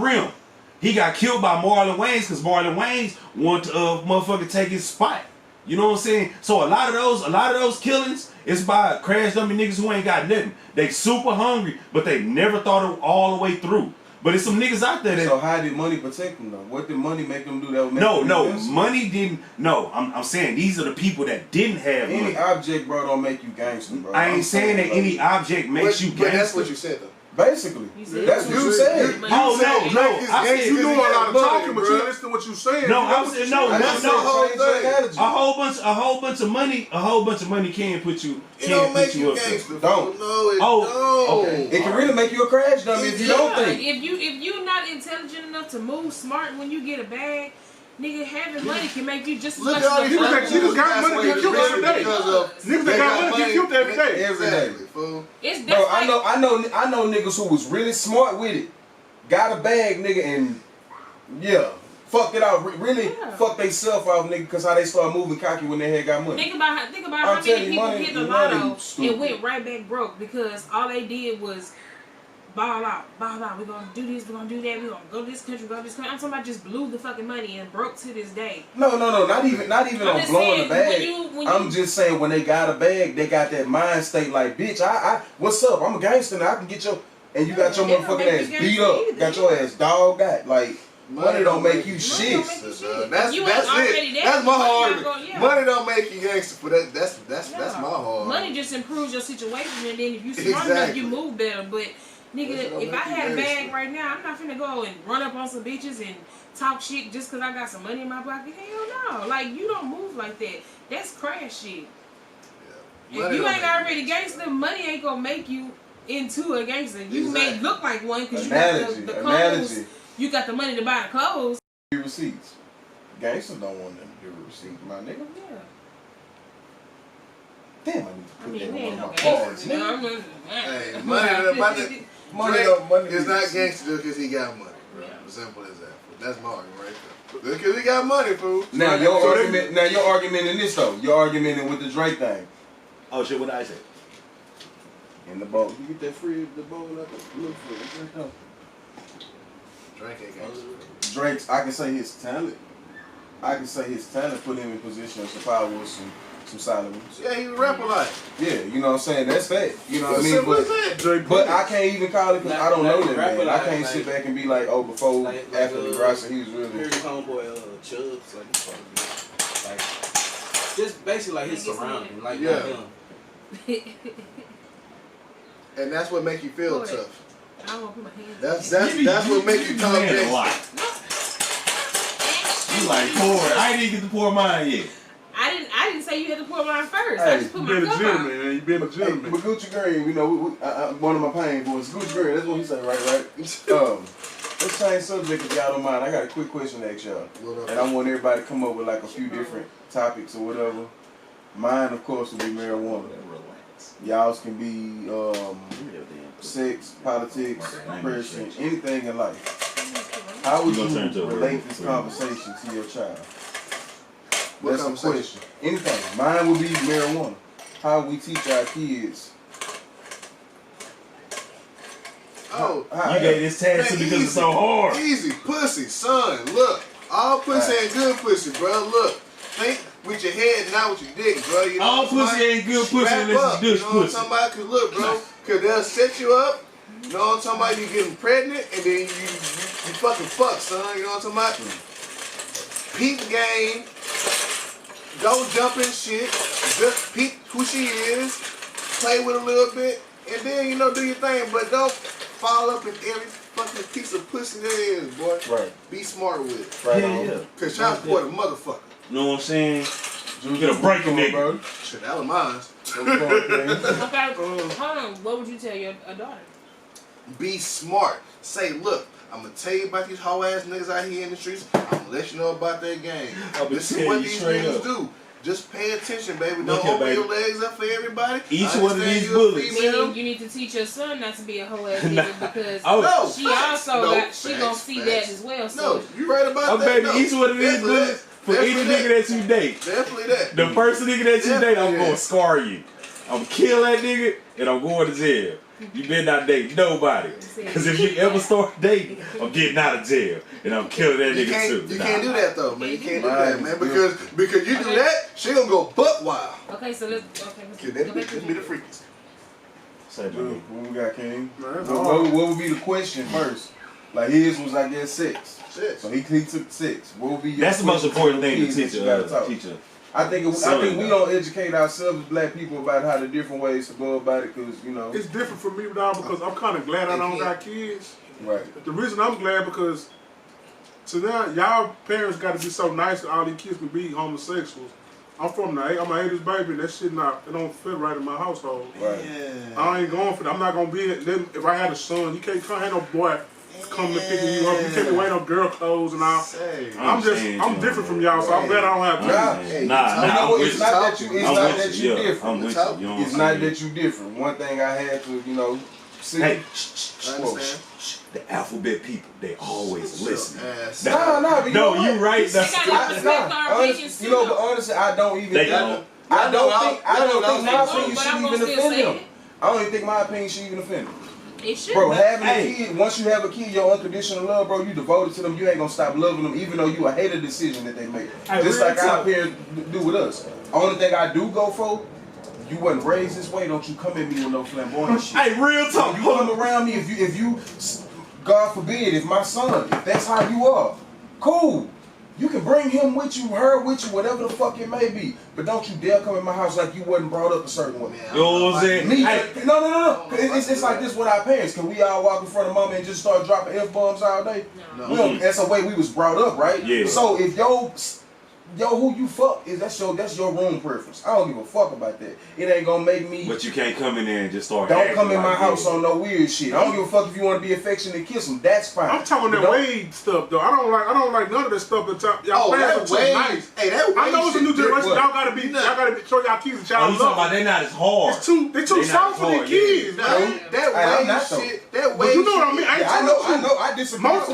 rim. He got killed by Marlon Wayans because Marlon Wayans wanted to motherfucker take his spot. You know what I'm saying? So a lot of those killings is by crash dummy niggas who ain't got nothing. They super hungry, but they never thought it all the way through. But it's some niggas out there that. So how did money protect them though? What did money make them do that? Money didn't. No, I'm saying these are the people that didn't have money. Any object, bro, don't make you gangster, bro. I ain't saying that any object makes you gangster. But that's what you said though. Basically, that's what you said. You doing a lot of talking, but you listen to what you saying. No, I'm saying no. A whole bunch of money can put you. It don't make you gangster. Don't. No, it don't. Okay. It can really make you a crash dummy if you don't think. If you're not intelligent enough to move smart when you get a bag. Nigga, having money can make you just as much as a niggas got money get killed every day. Niggas that got money get killed every day. Every day. It's bro, I know niggas who was really smart with it, got a bag, nigga, and fucked it out. Really fucked they self off, nigga, because how they started moving cocky when they had got money. Think about how many people hit the lotto and went right back broke because all they did was ball out. We're gonna do this, we're gonna do that, we're gonna go to this country, go to this country. I'm talking about just blew the fucking money and broke to this day. No, not even on blowing the bag. I'm just saying when they got a bag, they got that mind state like, bitch, I what's up? I'm a gangster now, I can get your and you got your motherfucking ass beat up, got your ass dogged out. Like money don't make you shit. That's it. That's my hard. Money don't make you gangster. But that's my hard. Money just improves your situation, and then if you smart enough, you move better. But nigga, if I had a bag right now, I'm not finna go and run up on some bitches and talk shit just because I got some money in my pocket. Hell no. Like, you don't move like that. That's crash shit. Yeah. If you ain't already gangster, money ain't gonna make you into a gangster. You may look like one because you got the clothes. You got the money to buy the clothes. Receipts. Gangsters don't want them to give receipts, my nigga. Yeah. Damn, I mean, they ain't no gangsters. Hey, money is not gangster because he got money, bro. Yeah. Simple as that. That's my argument right there. Because he got money, fool. Now your argument in this though. Your argument with the Drake thing. Oh shit, what did I say? In the boat. You get that the boat up. Look for it. Drake ain't gangster. Drake's, I can say his talent. Put him in position to supply with some solid ones. Yeah, he was rapper like. Yeah, you know what I'm saying? That's that. You know what I mean? But I can't even call it because I don't know that, man. I can't sit back and be like, oh, before after the Rasta, he was really. Here's homeboy Chubbs, like he's supposed to be. Like, just basically like his surrounding, like him. And that's what make you feel tough. I don't put my hands. That's what make you talk a lot. You like pour? I didn't get to pour mine yet. I didn't say you had to pour mine first. I just put my cup out. You been a gentleman. But Gucci Green, you know, one of my Payne boys, Gucci Green. That's what he said, right? Let's change subject if y'all don't mind. I got a quick question to ask y'all, and I want everybody to come up with like a few different topics or whatever. Mine, of course, will be marijuana. Y'all's can be sex, politics, person, anything in life. How would you relate this conversation to your child? That's a question. Anything. Mine would be marijuana. How we teach our kids. Oh, you gave this task because it's so hard. Easy, pussy, son. Look, all pussy ain't good pussy, bro. Look, think with your head, not with your dick, bro. You know all pussy ain't good pussy unless it's good pussy. You know what I'm talking about? Cause look, bro, cause they'll set you up. You know what I'm talking about? You getting pregnant and then you fucking fuck, son. You know what I'm talking about? Peep game. Don't jump in shit. Just peep who she is. Play with a little bit. And then, you know, do your thing. But don't fall up in every fucking piece of pussy there is, boy. Right. Be smart with it. Right Yeah. Cause child support a motherfucker. You know what I'm saying? You get a break a nigga. Bro. Shit, that was mine. Okay, hold on. What would you tell your daughter? Be smart. Say, look, I'm gonna tell you about these hoe ass niggas out here in the streets. I'm gonna let you know about their game. This is what these niggas do. Just pay attention, baby. Don't open your legs up for everybody. Each one of these bullets. Meaning you need to teach your son not to be a hoe ass nigga because she gonna see that as well. So no, you right about that. Baby, no. each one of these bullets for any nigga that you date. Definitely that. The first nigga that you date, I'm gonna scar you. I'm gonna kill that nigga and I'm going to jail. You better not date nobody. Because if you ever start dating, I'm getting out of jail. And I'm killing that nigga too. You can't do that though, man. You can't do that, man. Because you do that, she gonna go butt wild. Okay, so let's Let's be the freaks. Say, dude, what we got, King? What would be the question first? Like his was, I guess, 6. So he took 6. What would be your That's the most important thing to kids teach that you a teacher. I think we don't educate ourselves as black people about how the different ways to go about it, because you know it's different for me now because I'm kind of glad I don't got kids. Right. The reason I'm glad because to now y'all parents got to be so nice that all these kids can be homosexuals. I'm from the I'm an 80s baby, and that shit it don't fit right in my household. Right. Yeah. I ain't going for that. I'm not gonna be if I had a son, you can't have no boy coming to picking you up. You can't wear no girl clothes and all. I'm different from y'all, so I'm glad I don't have kids. It's not that you different. I'm with you. It's not that you different. One thing I had to, see. Hey, the alphabet people, they always listen. No, you right. They gotta respect our opinions too. But honestly, I don't think my opinion should even offend them. I don't even think my opinion should even offend them. It should. Bro, having a kid, once you have a kid, your unconditional love, bro, you devoted to them, you ain't gonna stop loving them, even though you hate a decision that they make. Just like our parents do with us. Only thing I do go for, you wasn't raised this way, don't you come at me with no flamboyant shit. Hey, real talk. You come around me, if you, God forbid, if my son, if that's how you are, cool. You can bring him with you, her with you, whatever the fuck it may be. But don't you dare come in my house like you wasn't brought up a certain way. You know what I'm saying? No. It's like this with our parents. Can we all walk in front of mama and just start dropping F-bombs all day? No. That's the way we was brought up, right? Yeah. So if who you fuck is that's your room preference. I don't give a fuck about that. It ain't gonna make me. But you can't come in there and just start. Don't come in my house on no weird shit. I don't give a fuck if you want to be affectionate, kiss them. That's fine. I'm talking that Wade stuff though. I don't like none of that stuff. Y'all parents are too nice. Hey, that Wade. I know it's a new generation. Y'all gotta show y'all kids that y'all love. About they not as hard. They too soft for their kids, man. That Wade. But you know what I mean? I know. I disagree. Most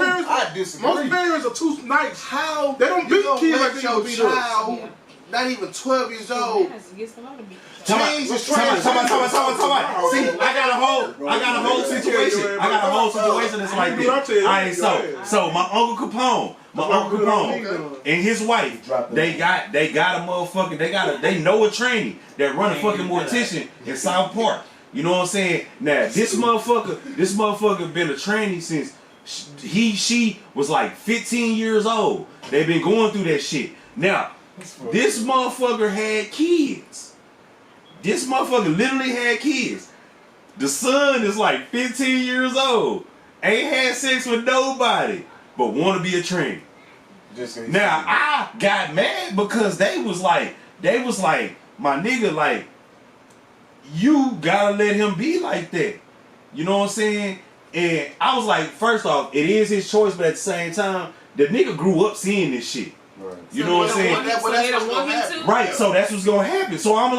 parents are too nice. How they don't beat kids like they don't beat us. Not even 12 years old. Change his training. See, I got a whole situation. That's like this. Alright, so my Uncle Capone, and his wife, they got a motherfucking, they know a tranny that run a fucking mortician in South Park. You know what I'm saying? Now this motherfucker been a tranny since she was like 15 years old. They've been going through that shit. Now, this motherfucker had kids. This motherfucker literally had kids. The son is like 15 years old. Ain't had sex with nobody, but want to be a tranny. Now, I got mad because they was like, my nigga, like, you gotta let him be like that. You know what I'm saying? And I was like, first off, it is his choice, but at the same time, the nigga grew up seeing this shit. Right. You know what I'm saying? Right, so that's what's gonna happen. So I'm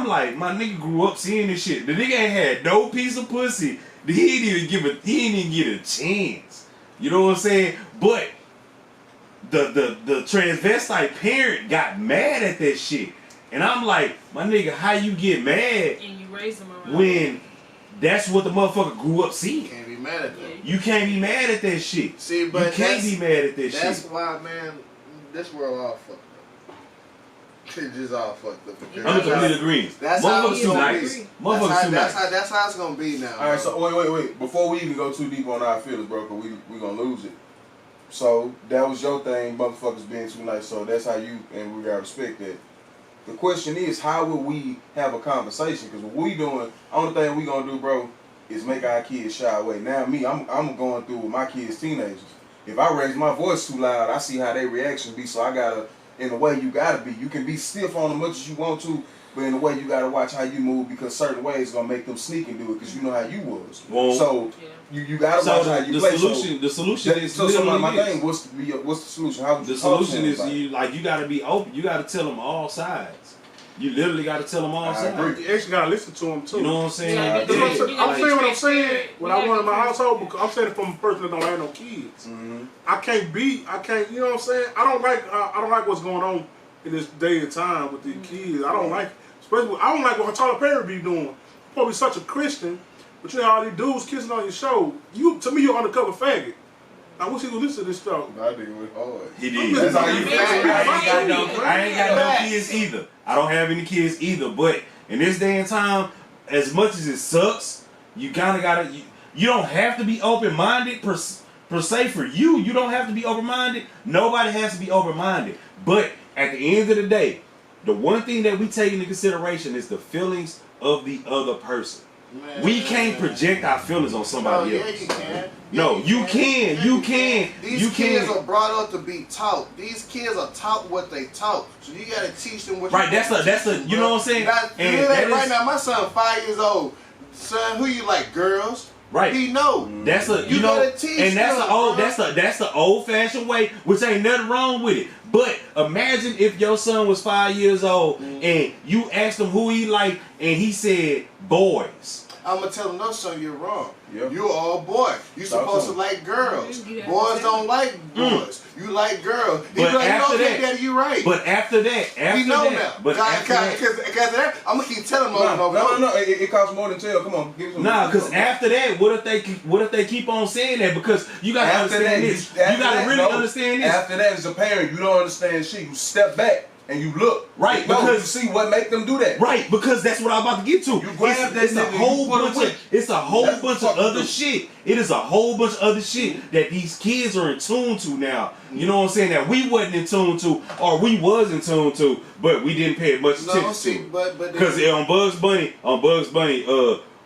like, my nigga grew up seeing this shit. The nigga ain't had no piece of pussy. He didn't even get a chance. You know what I'm saying? But the transvestite parent got mad at that shit. And I'm like, my nigga, how you get mad and you raise them around when that's what the motherfucker grew up seeing? You can't be mad at that. You can't be mad at that shit. See, but you can't be mad at that shit. That's why, man, this world all fucked up. It's just all fucked up. I'm in complete agreement. That's how it's gonna be. That's how it's gonna be now. All right, so wait. Before we even go too deep on our feelings, bro, because we gonna lose it. So that was your thing, motherfuckers being too nice. So that's how you, and we gotta respect that. The question is, how will we have a conversation? Because what we doing, only thing we gonna do, bro, is make our kids shy away. Now me, I'm going through with my kids, teenagers. If I raise my voice too loud, I see how their reaction be. So I gotta, in the way you gotta be. You can be stiff on them much as you want to, but in the way you gotta watch how you move because certain ways gonna make them sneak and do it because you know how you was. Well, so you gotta watch how you play. The solution is my thing. What's the solution? How the solution is you gotta be open. You gotta tell them all sides. You literally gotta tell them all sides. You actually gotta listen to them too. You know what I'm saying? I'm saying what I'm saying. When I want in my household, because I'm saying it from a person that don't have no kids. Mm-hmm. I can't. You know what I'm saying? I don't like what's going on in this day and time with these kids. I don't like what Tyler Perry be doing. Probably such a Christian, but you know all these dudes kissing on your show. To me, you're undercover faggot. I wish he would listen to this stuff. I think it was hard. He did. That's how you feel. I ain't got no kids either. I don't have any kids either. But in this day and time, as much as it sucks, you gotta. You don't have to be open-minded per se for you. You don't have to be open-minded. Nobody has to be open-minded. But at the end of the day, the one thing that we take into consideration is the feelings of the other person. Man. We can't project our feelings on somebody else. Yeah, you can. No, you can. These kids are brought up to be taught. These kids are taught what they taught. So you gotta teach them what. Right. That's a. You know what I'm saying? Right now, my son 5 years old. Son, who you like, girls? Right. He know. That's a. You know. And that's the old fashioned way, which ain't nothing wrong with it. But imagine if your son was 5 years old and you asked him who he liked and he said boys. I'm gonna tell him, no, son, you're wrong. Yep. You're all boy. You're supposed to like girls. Boys don't like boys. You like girls. He be like, no, okay, Daddy, you right. But after that, we know now. But because of that, I'm gonna keep telling him No. It costs more than tell. Come on, give me some. Nah, because after that, what if they keep on saying that? Because you gotta understand this. You gotta really understand this. After that, as a parent, you don't understand shit. You step back. And you look right because you see what make them do that. Right, because that's what I'm about to get to. You grab it's a whole bunch of other shit. It is a whole bunch of other shit that these kids are in tune to now. You know what I'm saying? That we wasn't in tune to, or we was in tune to, but we didn't pay much attention to. Because on Bugs Bunny,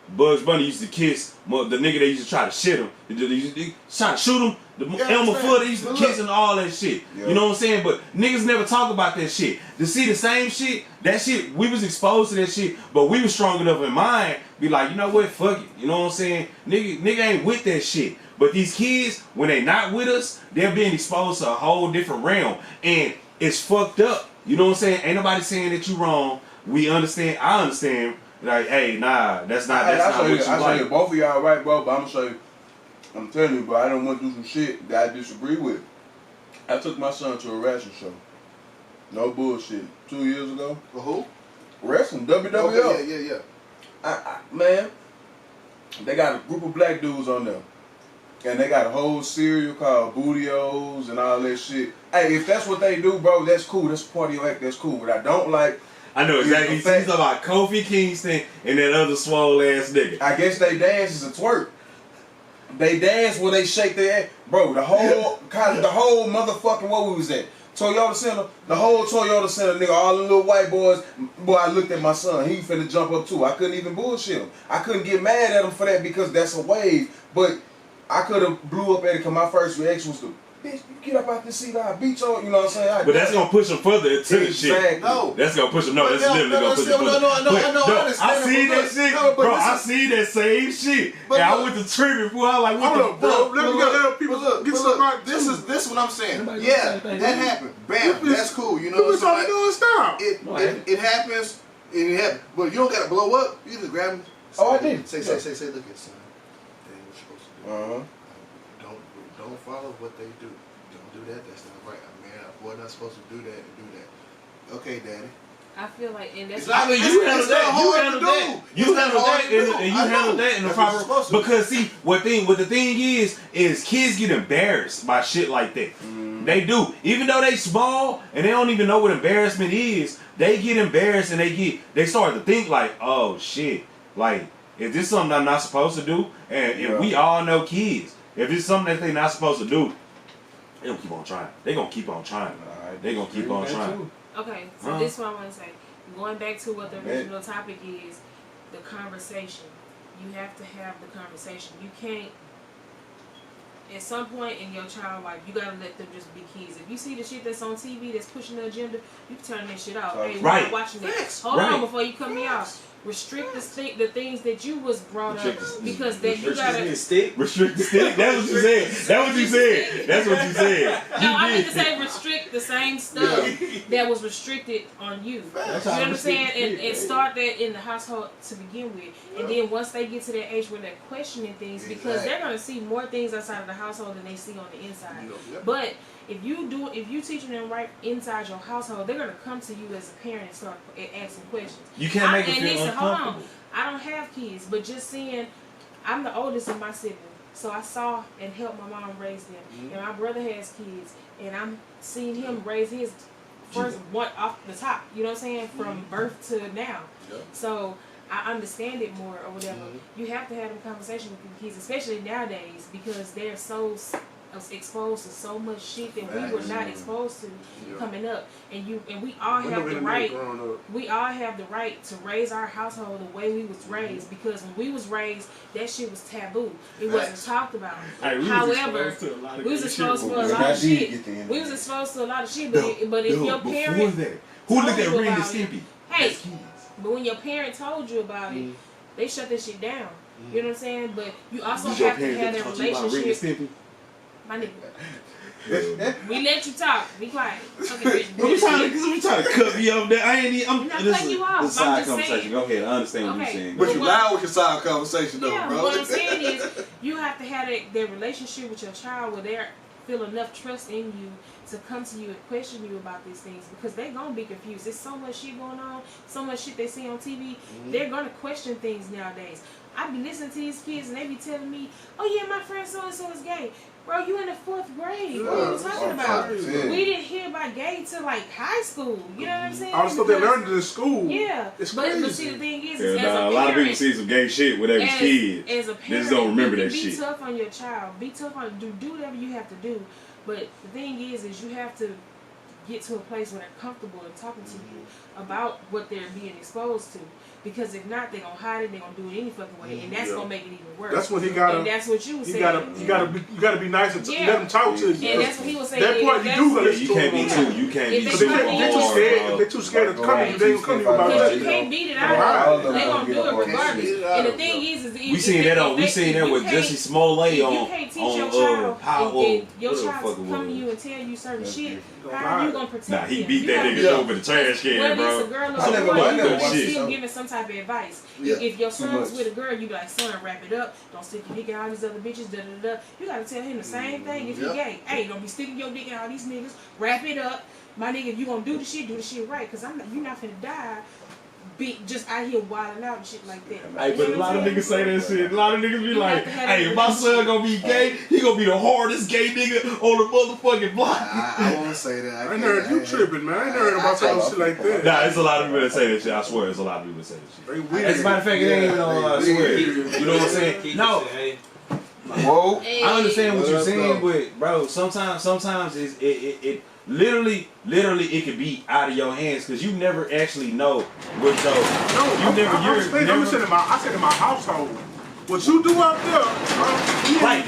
Bugs Bunny used to kiss the nigga that used to try to shit him. They used to try to shoot him. Elmer Fudd, they used to kiss and all that shit. Yeah. You know what I'm saying? But niggas never talk about that shit. To see the same shit, that shit, we was exposed to that shit, but we was strong enough in mind, be like, you know what, fuck it. You know what I'm saying? Nigga ain't with that shit. But these kids, when they not with us, they're being exposed to a whole different realm. And it's fucked up. You know what I'm saying? Ain't nobody saying that you wrong. We understand. I understand. Like, hey, nah, that's not what you like. I'll show you. Both of y'all right, bro, but I'm going to show you. I'm telling you, bro, I done went through some shit that I disagree with. I took my son to a wrestling show. No bullshit. 2 years ago. For who? Wrestling, WWF. Okay, yeah. Man, they got a group of black dudes on there. And they got a whole cereal called Booty-O's and all that shit. Hey, if that's what they do, bro, that's cool. That's part of your act. That's cool. But I don't like... I know exactly. He's talking about Kofi Kingston and that other swole ass nigga. I guess they dance is a twerk. They dance where they shake their ass. Bro, the whole motherfucking, where we was at? Toyota Center. The whole Toyota Center, nigga, all the little white boys. Boy, I looked at my son. He finna jump up too. I couldn't even bullshit him. I couldn't get mad at him for that because that's a wave. But I could have blew up at it because my first reaction was to, bitch, you get up out this seat, I'll beat you, you know what I'm saying? But that's gonna push him further into the shit. No. That's gonna push him. No, that's literally gonna push him further. I see that shit, bro. I see that same shit. And I went to treatment before. I was like, what the fuck? Let me get people. Look, this is what I'm saying. Yeah, that happened. Bam, that's cool. You know what I'm saying? It happens. It happens. But you don't gotta blow up. You just grab him. Oh, I did. Say, look at son. That ain't what you're supposed to do. Don't follow what they do. Don't do that. That's not right. I mean, a boy not supposed to do that and do that. Okay, Daddy. I feel like, and that's you handle that. You handle that in the proper. Because see, what the thing is kids get embarrassed by shit like that. They do. Even though they small and they don't even know what embarrassment is, they get embarrassed and they start to think like, oh shit, like is this something I'm not supposed to do? And we all know kids. If it's something that they're not supposed to do, they gonna keep on trying. They gonna keep on trying. They gonna keep on trying. Okay, so this is what I want to say. Going back to what the original topic is, the conversation. you have to have the conversation. You can't, at some point in your child life, you gotta let them just be kids. If you see the shit that's on TV that's pushing the agenda, you can turn that shit off. Hey, we're not watching that. Hold on before you cut me off. Restrict the things that you was brought up because that you gotta restrict the stick. That's what you said. That's what you said. That's what you said. No, I meant to say restrict the same stuff that was restricted on you. You know what I'm saying? And start that in the household to begin with, and then once they get to that age where they're questioning things, because they're gonna see more things outside of the household than they see on the inside. But if you teaching them right inside your household, they're gonna come to you as a parent and start asking questions. You can't make them feel uncomfortable. Hold on, I don't have kids, but just seeing, I'm the oldest of my siblings, so I saw and helped my mom raise them, and my brother has kids, and I'm seeing him raise his first one off the top. You know what I'm saying? From birth to now. So I understand it more or whatever. You have to have a conversation with your kids, especially nowadays, because they're so exposed to so much shit that we were not exposed to coming up, and we all have the right. We all have the right to raise our household the way we was raised, because when we was raised, that shit was taboo. It wasn't talked about. However, we was exposed to a lot of shit. We was exposed to a lot of shit, but if your parent who looked at Ren and Stimpy? Hey, but when your parent told you about it, they shut that shit down. You know what I'm saying? But you also have to have that relationship. My nigga. We let you talk. Be quiet. Okay, we trying to cut me off there. I'm not cutting you off. This is a side conversation. Go ahead. I understand what you're saying. But you loud with your side conversation though, bro. What I'm saying is you have to have that relationship with your child where they feel enough trust in you to come to you and question you about these things, because they're going to be confused. There's so much shit going on, so much shit they see on TV. They're going to question things nowadays. I be listening to these kids and they be telling me, oh yeah, my friend so-and-so is gay. Bro, you in the 4th grade. What are you talking about? We didn't hear about gay till like high school. You know what I'm saying? All the stuff they learned in school. Yeah. It's crazy. But see, the thing is as a lot of people see some gay shit when they was kids. As a parent, they just don't remember that shit. Be tough on your child. Be tough on do whatever you have to do. But the thing is you have to get to a place where they're comfortable in talking to you about what they're being exposed to. Because if not, they're gonna hide it. They're gonna do it any fucking way, and that's gonna make it even worse. That's what he gotta. And that's what you was saying. You gotta be nice and let them talk to you. And that's what he was saying. That part you do gotta. You can't be too. You can't be too. If they're too scared to come to you, they ain't come to you about that. You can't beat it out. They're gonna do it regardless. And the thing is we seen that with Jesse Smollett on you can't teach your child, Power. And your child come to you and tell you certain shit. How are you gonna protect him? He beat that nigga over the trash can, bro. Whether it's a girl or a boy, you still giving some type of advice. If your son was with a girl, you be like, son, wrap it up. Don't stick your dick in all these other bitches. Da da da. You gotta tell him the same thing if he gay. Hey, don't be sticking your dick in all these niggas. Wrap it up, my nigga. If you gonna do the shit right. Cause you're not finna die. Be just out here wilding out and shit like that. Hey, but a lot of niggas say that shit. A lot of niggas be like, hey, if my son gonna be gay, he gonna be the hardest gay nigga on the motherfucking block. I won't say that. I ain't heard you tripping, man. I ain't heard about some shit like that. Nah, it's a lot of people that say that shit. I swear, it's a lot of people that say that shit. As a matter of fact, it ain't even on swear. You know what I'm saying? No. Whoa. I understand what you're saying, but bro, sometimes it literally it could be out of your hands because you never actually know what I said in my household. What you do out there, right?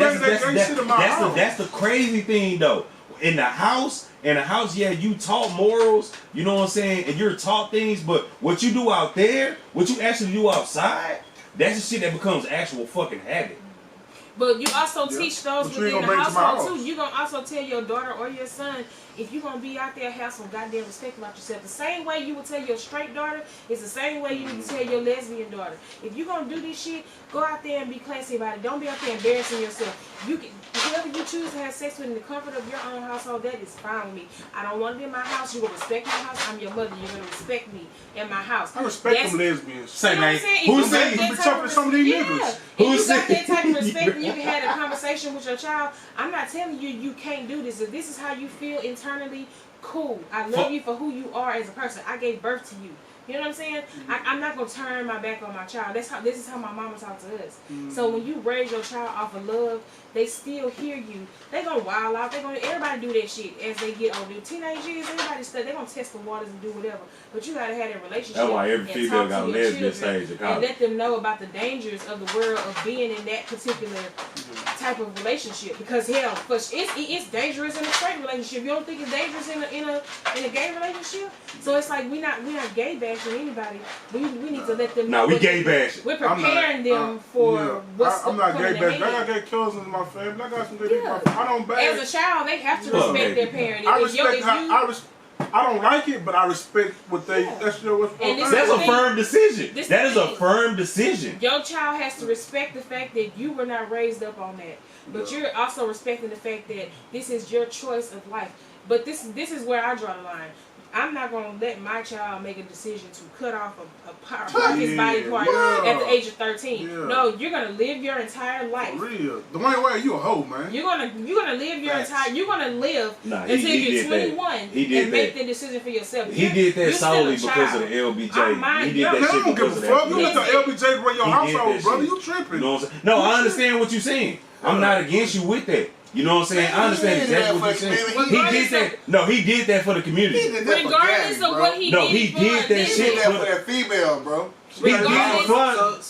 That's the crazy thing though. In the house, yeah, you taught morals, you know what I'm saying, and you're taught things, but what you do out there, what you actually do outside, that's the shit that becomes actual fucking habit. But you also teach those within the household too. You gonna also tell your daughter or your son, if you gonna be out there, have some goddamn respect about yourself. The same way you would tell your straight daughter is the same way you would tell your lesbian daughter. If you gonna do this shit, go out there and be classy about it. Don't be out there embarrassing yourself. You can, whoever you choose to have sex with in the comfort of your own household, that is fine with me. I don't want it in my house. You gonna respect my house. I'm your mother. You're gonna respect me in my house. I respect them lesbians. Say, you know man, who said you be talking to some of these niggas? If you got that type of respect and you can have a conversation with your child, I'm not telling you you can't do this. If this is how you feel internally, cool. I love you for who you are as a person. I gave birth to you. You know what I'm saying? I'm not gonna turn my back on my child. This is how my mama talked to us. So when you raise your child off of love, they still hear you. They gonna wild out. Everybody do that shit as they get older. Teenage years, everybody study. They gonna test the waters and do whatever. But you gotta have that relationship. That's why every female got a lesbian stage of college. And let them know about the dangers of the world of being in that particular type of relationship. Because hell, it's dangerous in a straight relationship. You don't think it's dangerous in a gay relationship? So it's like we not gay bashing anybody. We need to let them know. No, we gay bashing. We're preparing them for what's I'm not gay bashing. I got ahead. gay cousins in my family. I got some gay people. I don't bash. As a child, they have to respect their parent. I don't like it, but I respect what they. That's a firm decision. That is a firm decision. Your child has to respect the fact that you were not raised up on that, but you're also respecting the fact that this is your choice of life. But this is where I draw the line. I'm not going to let my child make a decision to cut off a part of his body part at the age of 13. Yeah. No, you're going to live your entire life. For real. Dwayne Wade, you a hoe, man. You're gonna live your entire. You're gonna live until you're 21 and make the decision for yourself. He did that solely because of the LBJ. He did that shit because of that. You let the LBJ run your household, brother. You tripping? You know what I'm saying? No, I understand what you're saying. I'm not against you with that. You know what I'm saying? I understand exactly what you're saying. He did that. No, he did that for the community. Regardless of what he did. No, he did that shit. He did that for that female, bro. So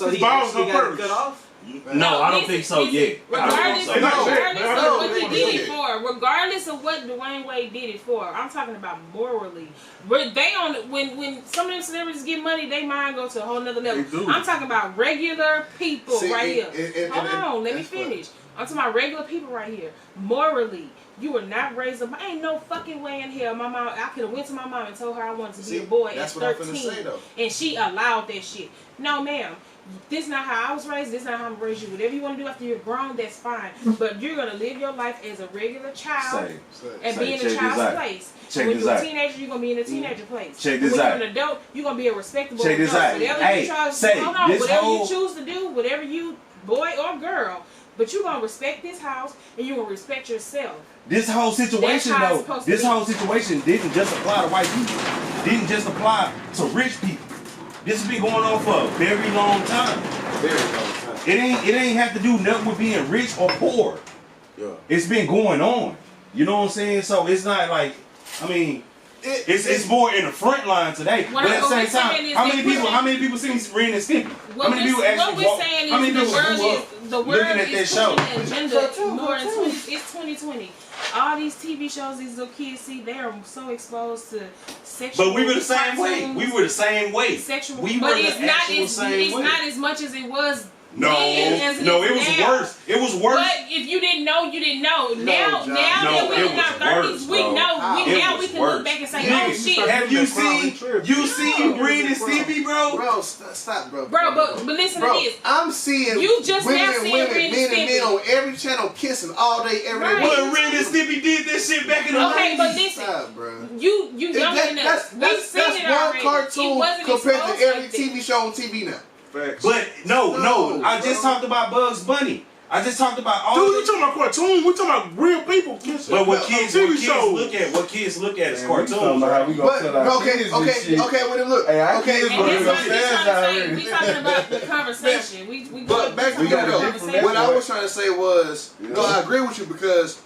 he actually got cut off? No, I don't think so yet. Regardless of what he did it for, regardless of what Dwayne Wade did it for, I'm talking about morally. When some of them celebrities get money, they mind go to a whole nother level. I'm talking about regular people right here. Hold on, let me finish. I'm talking about regular people right here. Morally, you were not raised up. Ain't no fucking way in hell. My mom, I could have went to my mom and told her I wanted to be a boy at 13, and she allowed that shit. No, ma'am. This is not how I was raised. This is not how I'm gonna raise you. Whatever you want to do after you're grown, that's fine. But you're gonna live your life as a regular child and be in a child's place. When you're a teenager, you're gonna be in a teenager place. When you're an adult, you're gonna be a respectable adult. Whatever you choose to do, whatever you boy or girl. But you're going to respect this house and you're going to respect yourself. This whole situation, though, this whole situation didn't just apply to white people. Didn't just apply to rich people. This has been going on for a very long time. Very long time. It ain't have to do nothing with being rich or poor. Yeah. It's been going on. You know what I'm saying? So it's not like, I mean, it's more in the front line today. But at the same time, how many people see Ren and Stimpy? How many people actually walk? How many people grew up looking at that show? It's 2020. All these TV shows these little kids see, they are so exposed to sexual. But we were the same way. We were the same way. Sexual. We but were it's the actual same way. It's not as much as it was. No, it was worse. It was worse. But if you didn't know, you didn't know. Now that we're in our 30s, we know. We can look back and say, oh shit. Have you seen Ren and Stimpy, bro? Bro, stop, bro. But listen to this. I'm seeing you just women now and seeing women, Ren men and men on every channel kissing all day, every day. But Ren and Stimpy did that shit back in the 90s. Okay, but listen. Stop, bro. You young enough. We've seen it already. That's one cartoon compared to every TV show on TV now. Facts. But no, I just talked about Bugs Bunny. I just talked about all. Dude, you talking about cartoons? We talking about real people kissing. But what kids look at is cartoons. Okay, when it look. Hey, we talking about the conversation. But back to what I was trying to say was, no, I agree with you because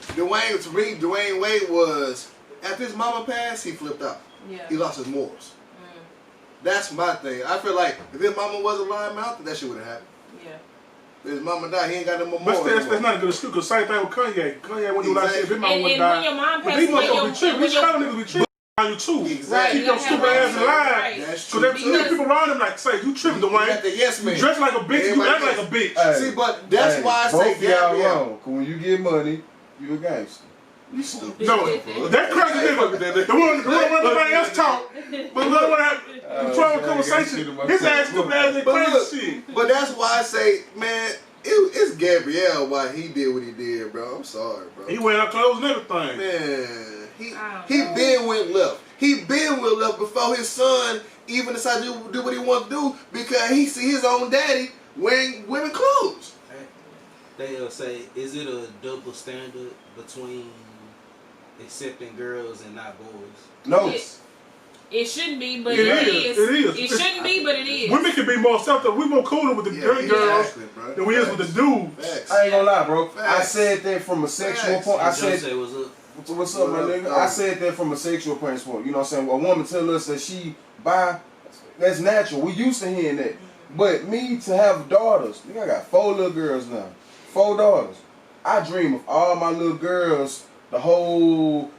Dwayne Wade was after his mama passed, he flipped out. Yeah. He lost his morals. That's my thing. I feel like if his mama was alive, that shit would have happened. Yeah. If his mama died, he ain't got no more morals. But that's not a good excuse because same thing with Kanye. Kanye wouldn't do that shit if his mama would die. die. When your mom passed away, these kind of niggas be tripping on you too. Exactly. Keep your stupid ass alive. That's true. Because people around him like say, you tripping, Dwayne. You dress like a bitch, you act like a bitch. Hey, see, but that's why I say Gabrielle. When you get money, you a gangster. You stupid. No, that crazy nigga. The one everybody else talk, but the one that control conversation. His ass stupid ass and crazy shit. But that's why I say, man, it's Gabrielle why he did what he did, bro. I'm sorry, bro. He went up clothes and everything. Man, he been went left. He been went left before his son even decided to do what he wanted to do because he see his own daddy wearing women clothes. They say, is it a double standard between accepting girls and not boys? No. It shouldn't be, but it is. It is. It shouldn't be, but it is. Women can be more self. We're more cooler with the girls than we is with the dudes. I ain't gonna lie, bro. I said that from a sexual point. I said, what's up, my nigga? I said that from a sexual point. You know what I'm saying? A woman tell us that she bi, that's natural. We used to hearing that. But me to have daughters, I got 4 little girls now. 4 daughters. I dream of all my little girls, the whole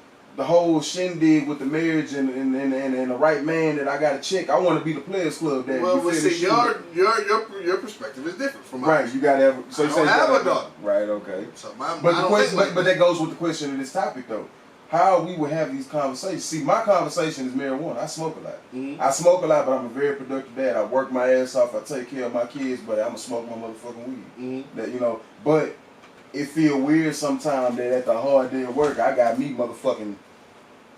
shindig with the marriage and the right man that I got to check. I want to be the Players Club. That well, see, your perspective is different from mine. Right, you got to have. So you say I don't have a daughter. Right, okay. So but the question, but that goes with the question of this topic though. How we would have these conversations. See, my conversation is marijuana. I smoke a lot. Mm-hmm. I smoke a lot, but I'm a very productive dad. I work my ass off. I take care of my kids, but I'm gonna smoke my motherfucking weed. Mm-hmm. That but it feel weird sometimes that at the hard day of work, I got me motherfucking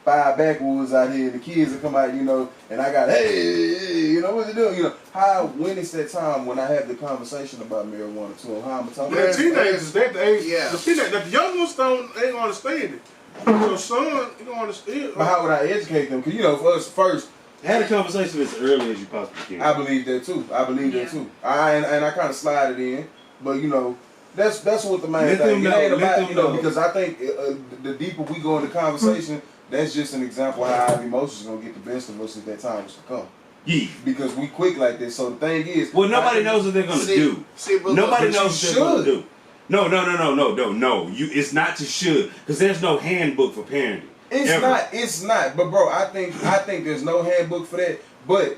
5 backwoods out here, and the kids will come out, and I got, hey, what you doing? When is that time when I have the conversation about marijuana to them? How I'm talking about teenagers, that the age, the young ones ain't gonna understand it. Your son, you don't understand. But how would I educate them? Because for us first, have a conversation as early as you possibly can. I believe that too. That too. And I kind of slide it in, but that's what the main thing. It ain't about because I think the deeper we go in the conversation. That's just an example of how our emotions are going to get the best of us if that time was to come. Yeah. Because we quick like this. So the thing is... Well, nobody knows what they're going to do. Nobody knows what they're going to do. No. It's not to should. Because there's no handbook for parenting. It's not. But, bro, I think there's no handbook for that. But...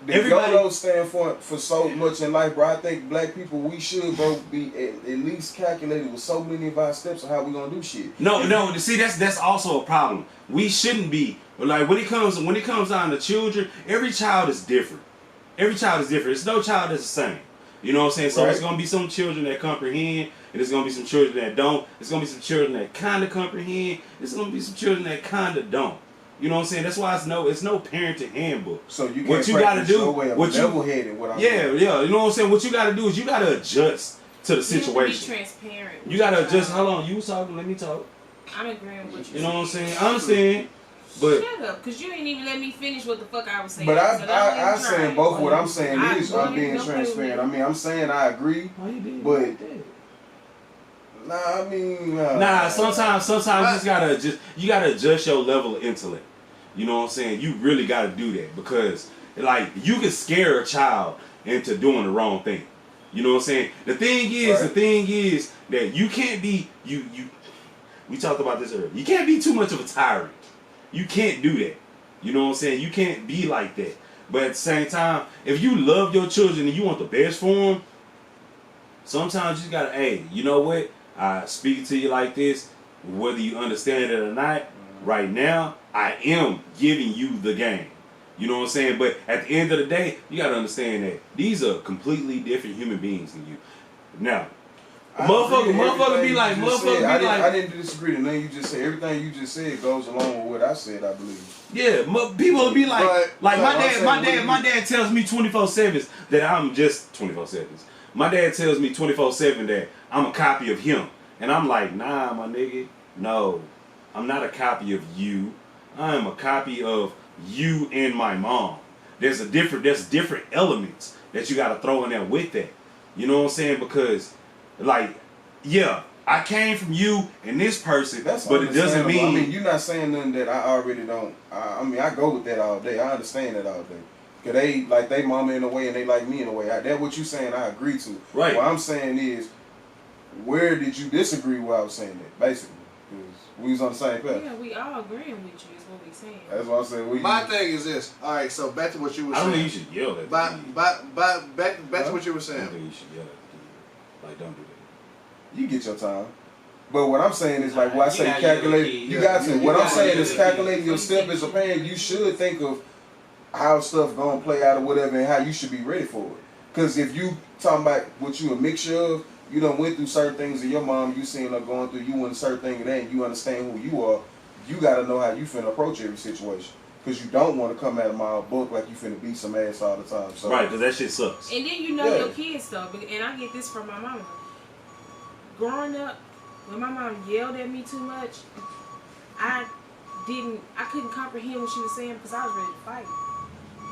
The YOLO stand for so much in life, bro. I think black people, we should, bro, be at least calculated with so many of our steps of how we gonna do shit. No. See, that's also a problem. We shouldn't be like when it comes down to children. Every child is different. There's no child that's the same. You know what I'm saying? So There's gonna be some children that comprehend, and there's gonna be some children that don't. There's gonna be some children that kind of comprehend. There's gonna be some children that kind of don't. You know what I'm saying? That's why it's no parenting handbook. So you what you got to do, level-headed. You know what I'm saying? What you got to do is you got to adjust to the situation. You have to be transparent. You got to adjust. Hold on, you was talking. Let me talk. I'm agreeing with you. You know what I'm saying? I understand. But shut up, because you ain't even let me finish what the fuck I was saying. But I'm saying both. What I'm saying is I'm being transparent. I mean, I'm saying I agree. But sometimes you gotta adjust your level of intellect. You know what I'm saying? You really gotta do that because you can scare a child into doing the wrong thing. You know what I'm saying? The thing is that you can't be we talked about this earlier. You can't be too much of a tyrant. You can't do that. You know what I'm saying? You can't be like that. But at the same time, if you love your children and you want the best for them, sometimes you just gotta, hey, you know what? I speak to you like this, whether you understand it or not. Right now, I am giving you the game. You know what I'm saying? But at the end of the day, you gotta understand that these are completely different human beings than you. Now, motherfucker be like. I didn't disagree with nothing you just said. Everything you just said goes along with what I said, I believe. Yeah, people will be like my dad tells me 24/7 that I'm just 24/7. My dad tells me 24/7 that I'm a copy of him. And I'm like, nah, my nigga, no. I'm not a copy of you. I am a copy of you and my mom. There's different elements that you gotta throw in there with that. You know what I'm saying? Because I came from you and this person, but it doesn't mean... I mean, you're not saying nothing that I already don't... I go with that all day. I understand that all day. Because they like they mama in a way and they like me in a way. That's what you saying I agree to. Right. What I'm saying is, where did you disagree with what I was saying that, basically? Because we was on the same path. Yeah, we all agreeing with you is what we saying. That's what I'm saying. My thing is this. All right, so back to what you were saying. I don't think you should yell at back to what you were saying. I don't think you should yell at don't do that. You get your time. But what I'm saying is what I say calculate. You got to. What I'm saying is calculating your step as a parent. You should think of how stuff gonna play out or whatever and how you should be ready for it. Because if you talking about what you a mixture of, you done went through certain things in your mom, you seen her going through, you went certain things and you understand who you are, you gotta know how you finna approach every situation. Because you don't want to come out of my book like you finna beat some ass all the time. So, right, because that shit sucks. And then your kids stuff, and I get this from my mama. Growing up, when my mom yelled at me too much, I couldn't comprehend what she was saying because I was ready to fight.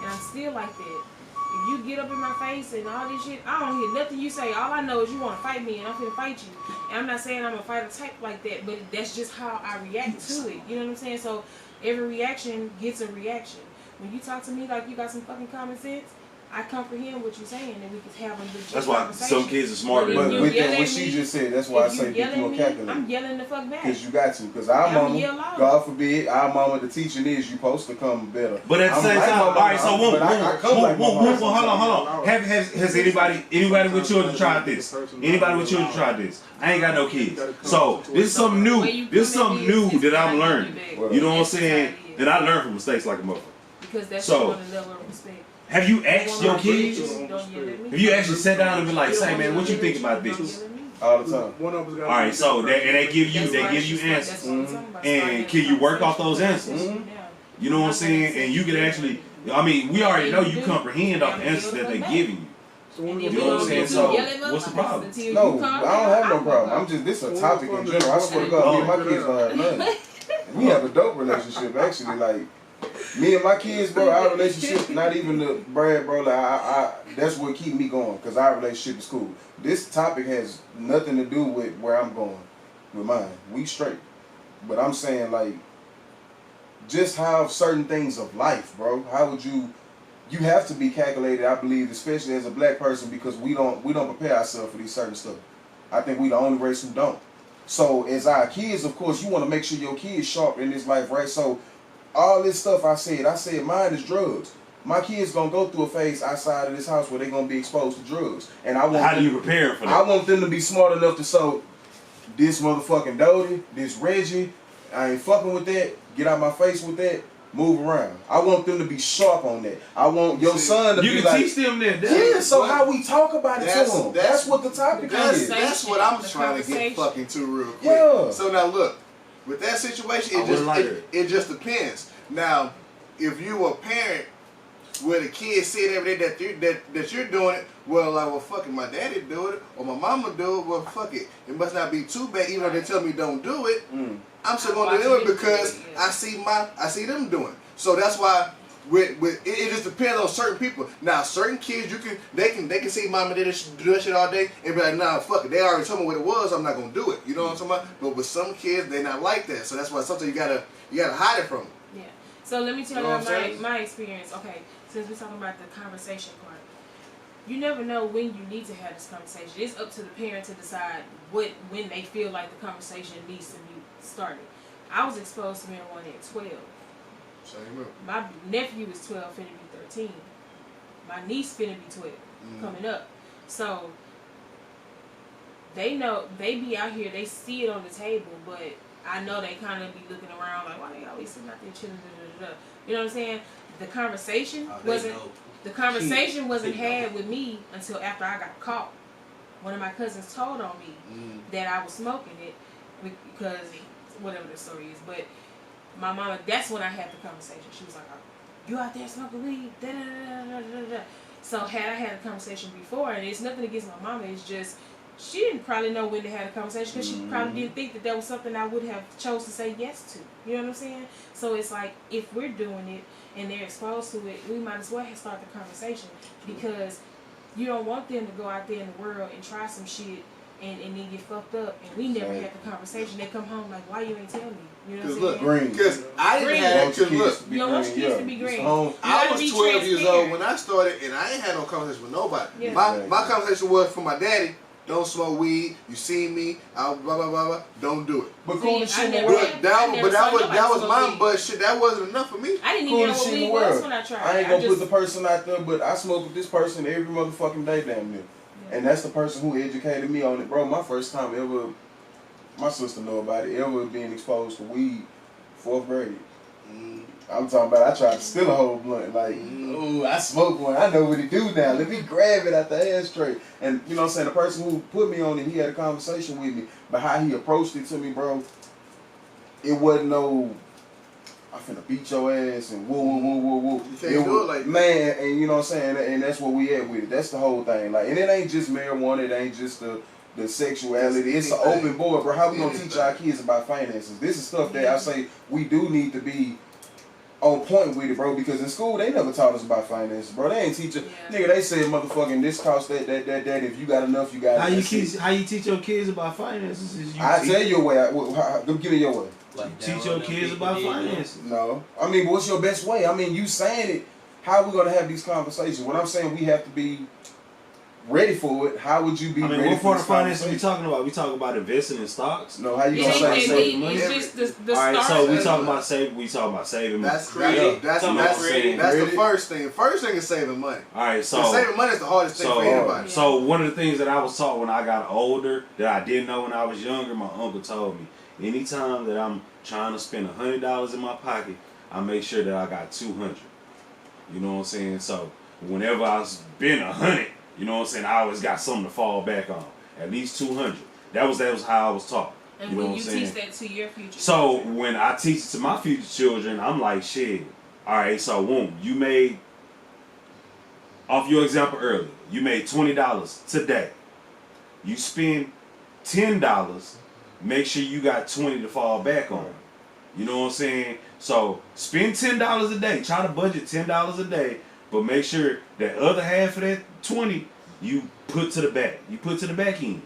And I'm still like that. If you get up in my face and all this shit, I don't hear nothing you say. All I know is you want to fight me and I'm finna fight you. And I'm not saying I'm a fighter type like that, but that's just how I react to it. You know what I'm saying? So every reaction gets a reaction. When you talk to me like you got some fucking common sense, I comprehend what you're saying and we can have a legit That's why some kids are smarter But than you. with that, what she just said, that's why I say people are calculating. I'm yelling the fuck back. Because you got to. Because our mama, God forbid, our mama, the teaching is you supposed to come better. But at the same time, all right, so hold on. Has anybody with children tried this? Anybody with children tried this? I ain't got no kids. So this is something new. This is something new that I'm learning. You know what I'm saying? That I learned from mistakes like a motherfucker. Because that's one level of respect. Have you asked your kids? Have you actually sat down and been like, say, man, what you think about this? All the time. All right, so they give you answers, and can you work off those answers? You know what I'm saying? And you can actually, I mean, we already know you comprehend off the answers that they're giving you. You know what I'm saying? So what's the problem? No, I don't have no problem. I'm just, this is a topic in general. I swear to God, me and my kids don't have nothing. We have a dope relationship, actually. Like, me and my kids, bro, our relationship, not even the Brad, bro, like, that's what keep me going, because our relationship is cool. This topic has nothing to do with where I'm going with mine. We straight. But I'm saying, like, just how certain things of life, bro, how would you have to be calculated, I believe, especially as a black person, because we don't prepare ourselves for these certain stuff. I think we the only race who don't. So as our kids, of course, you want to make sure your kids sharp in this life, right? So all this stuff I said mine is drugs. My kids gonna go through a phase outside of this house where they're gonna be exposed to drugs. And I want How do you prepare for that? I want them to be smart enough to so this motherfucking Dodie, this Reggie, I ain't fucking with that. Get out my face with that. Move around. I want them to be sharp on that. I want your son to be like. You can teach them that. Yeah, so how we talk about it to them. That's what the topic is. That's what I'm trying to get fucking to real quick. Yeah. So now look, with that situation, it just depends. Now, if you a parent where the kid said every day that you're doing it, well, fuck it, my daddy do it, or my mama do it, well, fuck it. It must not be too bad, even though they tell me don't do it. I'm still gonna do it because I see them doing it. So that's why it just depends on certain people. Now, certain kids they can see mama do that shit all day and be like, nah, fuck it. They already told me what it was. I'm not gonna do it. You know what I'm talking about? But with some kids, they're not like that. So that's why sometimes you gotta hide it from them. Yeah. So let me tell you my experience. Okay, since we're talking about the conversation part, you never know when you need to have this conversation. It's up to the parent to decide when they feel like the conversation needs to be started. I was exposed to marijuana at 12. Same up. My nephew is 12, finna be 13. My niece finna be 12, coming up. So they know, they be out here, they see it on the table, but I know they kind of be looking around like, why they always sitting out there chilling, You know what I'm saying? The conversation wasn't had with me until after I got caught. One of my cousins told on me that I was smoking it because whatever the story is, but my mama, that's when I had the conversation. She was like, oh, you out there smoking weed? Da, da, da, da, da, da. So had I had a conversation before, and it's nothing against my mama, it's just she didn't probably know when to have a conversation because she probably didn't think that was something I would have chose to say yes to. You know what I'm saying? So it's like, if we're doing it and they're exposed to it, we might as well start the conversation, because you don't want them to go out there in the world and try some shit and then get fucked up, and we never had the conversation. They come home like, why you ain't tell me? You know what I'm saying? Because I didn't have, because look, you don't want your kids to be green. I was 12 years old when I started, and I ain't had no conversation with nobody. Yeah. My conversation was for my daddy. Don't smoke weed. You see me? Blah blah blah blah. Don't do it. But cool shit in the world. That was my butt shit. That wasn't enough for me. I didn't even know what weed was when I tried. I ain't gonna put the person out there, but I smoke with this person every motherfucking day, damn near. And that's the person who educated me on it, bro. My first time ever, my sister know about it, ever being exposed to weed, 4th grade. I'm talking about, I tried to steal a whole blunt. Like, ooh, I smoke one. I know what it do now. Let me grab it out the ashtray. And, you know what I'm saying, the person who put me on it, he had a conversation with me. But how he approached it to me, bro, it wasn't no, I'm finna beat your ass and woo, woo, woo, woo, woo. You can't do it like that. Man, and you know what I'm saying, and that's what we at with it. That's the whole thing. Like, and it ain't just marijuana, it ain't just the the sexuality. It's an open board, bro. How we gonna teach our kids about finances? This is stuff that I say we do need to be on point with it, bro, because in school they never taught us about finances, bro. They ain't teaching. Nigga, they said motherfucking this cost that. If you got enough, you got. How you teach your kids about finances? Is you I tell you a way. Give me your way. Like teach your kids about finances. No, I mean, what's your best way? I mean, you saying it. How are we gonna have these conversations? What I'm saying, we have to be ready for it. How would you be ready what part of finances we talking about? We talking about investing in stocks? No, how you gonna save money? It's just the all right, start. so we talking about saving money. That's the first thing. First thing is saving money. All right, so saving money is the hardest thing for anybody. So one of the things that I was taught when I got older that I didn't know when I was younger, my uncle told me, anytime that I'm trying to spend $100 in my pocket, I make sure that I got 200. You know what I'm saying? So whenever I spend 100, you know what I'm saying, I always got something to fall back on. At least 200. That was how I was taught. And you know when what you I'm saying? teach that to your future so children. When I teach it to my future children, I'm like, shit. All right, so boom, you made, off your example earlier, you made $20 today. You spend $10, make sure you got 20 to fall back on. You know what I'm saying? So spend $10 a day. Try to budget $10 a day, but make sure that other half of that 20 you put to the back. You put to the back end.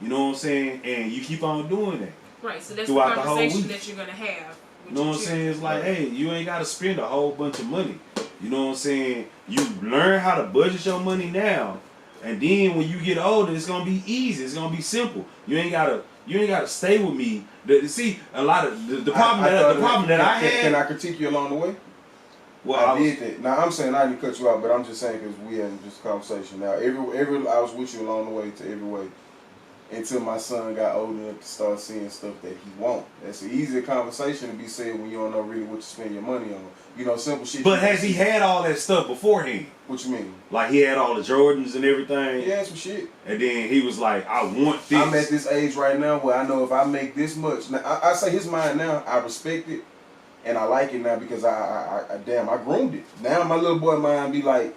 You know what I'm saying? And you keep on doing that. Right, so that's throughout the conversation week. that you're gonna have. You know what I'm saying? It's like, hey, you ain't gotta spend a whole bunch of money. You know what I'm saying? You learn how to budget your money now, and then when you get older, it's gonna be easy. It's gonna be simple. You ain't gotta stay with me. See, a lot of the problem that I had. Can I critique you along the way? Well, I did that. Now I'm saying I didn't cut you out, but I'm just saying because we had just a conversation. Now I was with you along the way to every way until my son got old enough to start seeing stuff that he won't. That's an easier conversation to be said when you don't know really what to spend your money on. You know, simple shit. But has he had all that stuff beforehand? What you mean? Like he had all the Jordans and everything? He had some shit. And then he was like, I want this. I'm at this age right now where I know if I make this much. Now, I say his mind now, I respect it. And I like it now because I groomed it. Now my little boy mind be like,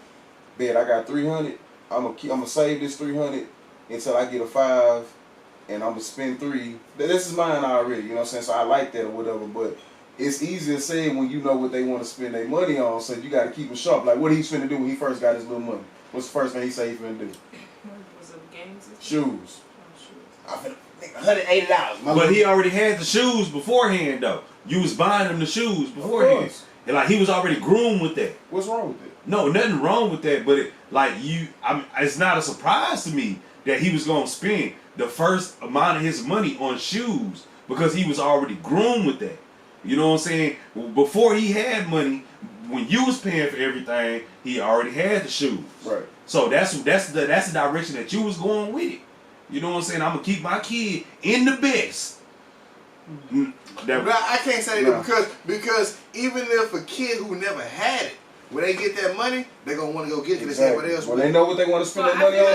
bet I got 300. I'm gonna save this 300 until I get a 5, and I'm gonna spend 3. This is mine already, you know what I'm saying? So I like that or whatever. But it's easier to say when you know what they want to spend their money on. So you got to keep it sharp. Like what he's finna do when he first got his little money. What's the first thing he say he finna do? Was it games? Shoes. I finna $180. But he already had the shoes beforehand though. You was buying him the shoes beforehand. And like he was already groomed with that. What's wrong with that? No, nothing wrong with that, but it's not a surprise to me that he was gonna spend the first amount of his money on shoes because he was already groomed with that. You know what I'm saying? Before he had money, when you was paying for everything, he already had the shoes. Right. So that's the direction that you was going with it. You know what I'm saying? I'm gonna keep my kid in the best. But I can't say that because even if a kid who never had it, when they get that money, they're gonna want to go get it because everybody else. When they know what they want to spend their money on,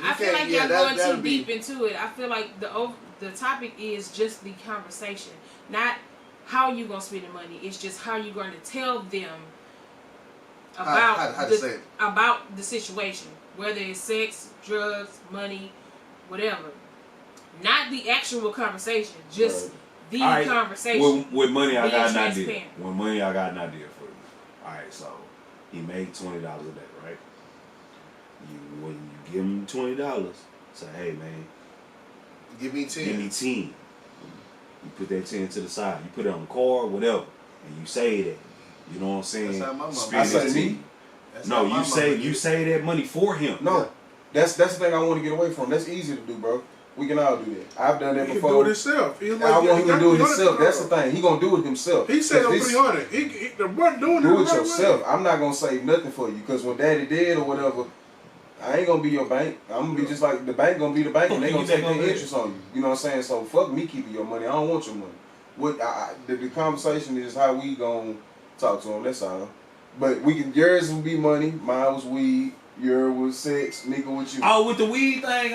I feel like y'all going too deep into it. I feel like the topic is just the conversation, not how you gonna spend the money. It's just how you going to tell them about the situation, whether it's sex, drugs, money, whatever. Not the actual conversation, just the conversation. With money, I got an idea. With money, I got an idea for you. All right, so he made $20 a day, right? When you give him $20, say, hey man, give me 10. Give me 10. You put that 10 to the side. You put it on the card, whatever, and you say that. You know what I'm saying? That's how my mama. Spend that 10. No, you say that money for him. No, that's the thing I want to get away from. That's easy to do, bro. We can all do that. I've done that before. He can do it himself. I want him to do it himself. That's the thing. He gonna do it himself. He said on 300. The boy doing do it yourself. I'm not gonna save nothing for you because when Daddy dead or whatever, I ain't gonna be your bank. I'm gonna be just like the bank gonna be the bank, and they gonna take their interest on you. You know what I'm saying? So fuck me keeping your money. I don't want your money. The conversation is how we gonna talk to him. That's all. But yours will be money. Mine was weed. Yours was sex. Nigga, what you? Oh, with the weed thing.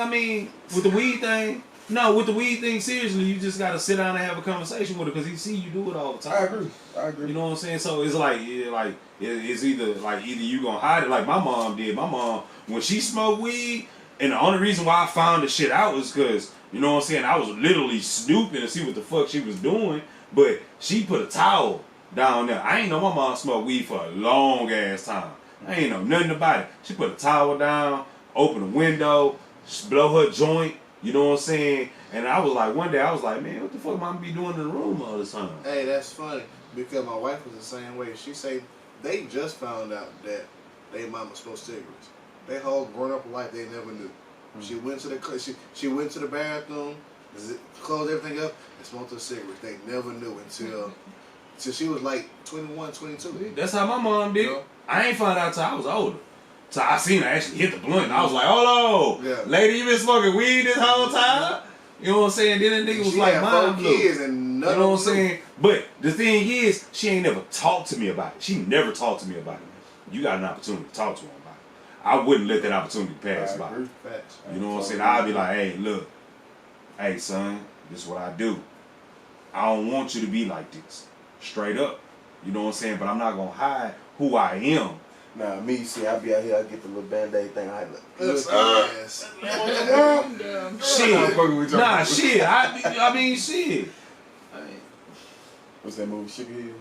With the weed thing, seriously, you just gotta sit down and have a conversation with her because he see you do it all the time. I agree. You know what I'm saying? So it's it's either you gonna hide it like my mom did. My mom, when she smoked weed, And the only reason why I found the shit out was because, you know what I'm saying, I was literally snooping to see what the fuck she was doing, but she put a towel down there. I ain't know my mom smoked weed for a long ass time. I ain't know nothing about it. She put a towel down, open the window, blow her joint, you know what I'm saying? And I was like, one day I was like, man, what the fuck mama be doing in the room all this time? Hey, that's funny, because my wife was the same way. She say they just found out that they mama smoked cigarettes. They whole grown up life, they never knew. She went to the she went to the bathroom, closed everything up, and smoked a cigarette. They never knew until she was like 21, 22. That's how my mom did. You know? I ain't found out till I was older. So I seen her actually hit the blunt, and I was like, hold on, lady, you been smoking weed this whole time? You know what I'm saying? Then that nigga was like, mine blew. You know what I'm saying? But the thing is, she ain't never talked to me about it. She never talked to me about it. You got an opportunity to talk to her about it. I wouldn't let that opportunity pass by. You know what I'm saying? I'd be like, hey, look, hey, son, this is what I do. I don't want you to be like this. Straight up. You know what I'm saying? But I'm not going to hide who I am. Nah, me, see, I be out here, I get the little Band-Aid thing. I look. Shit. Nah, shit. I mean, shit. What's that movie, Sugar Hill?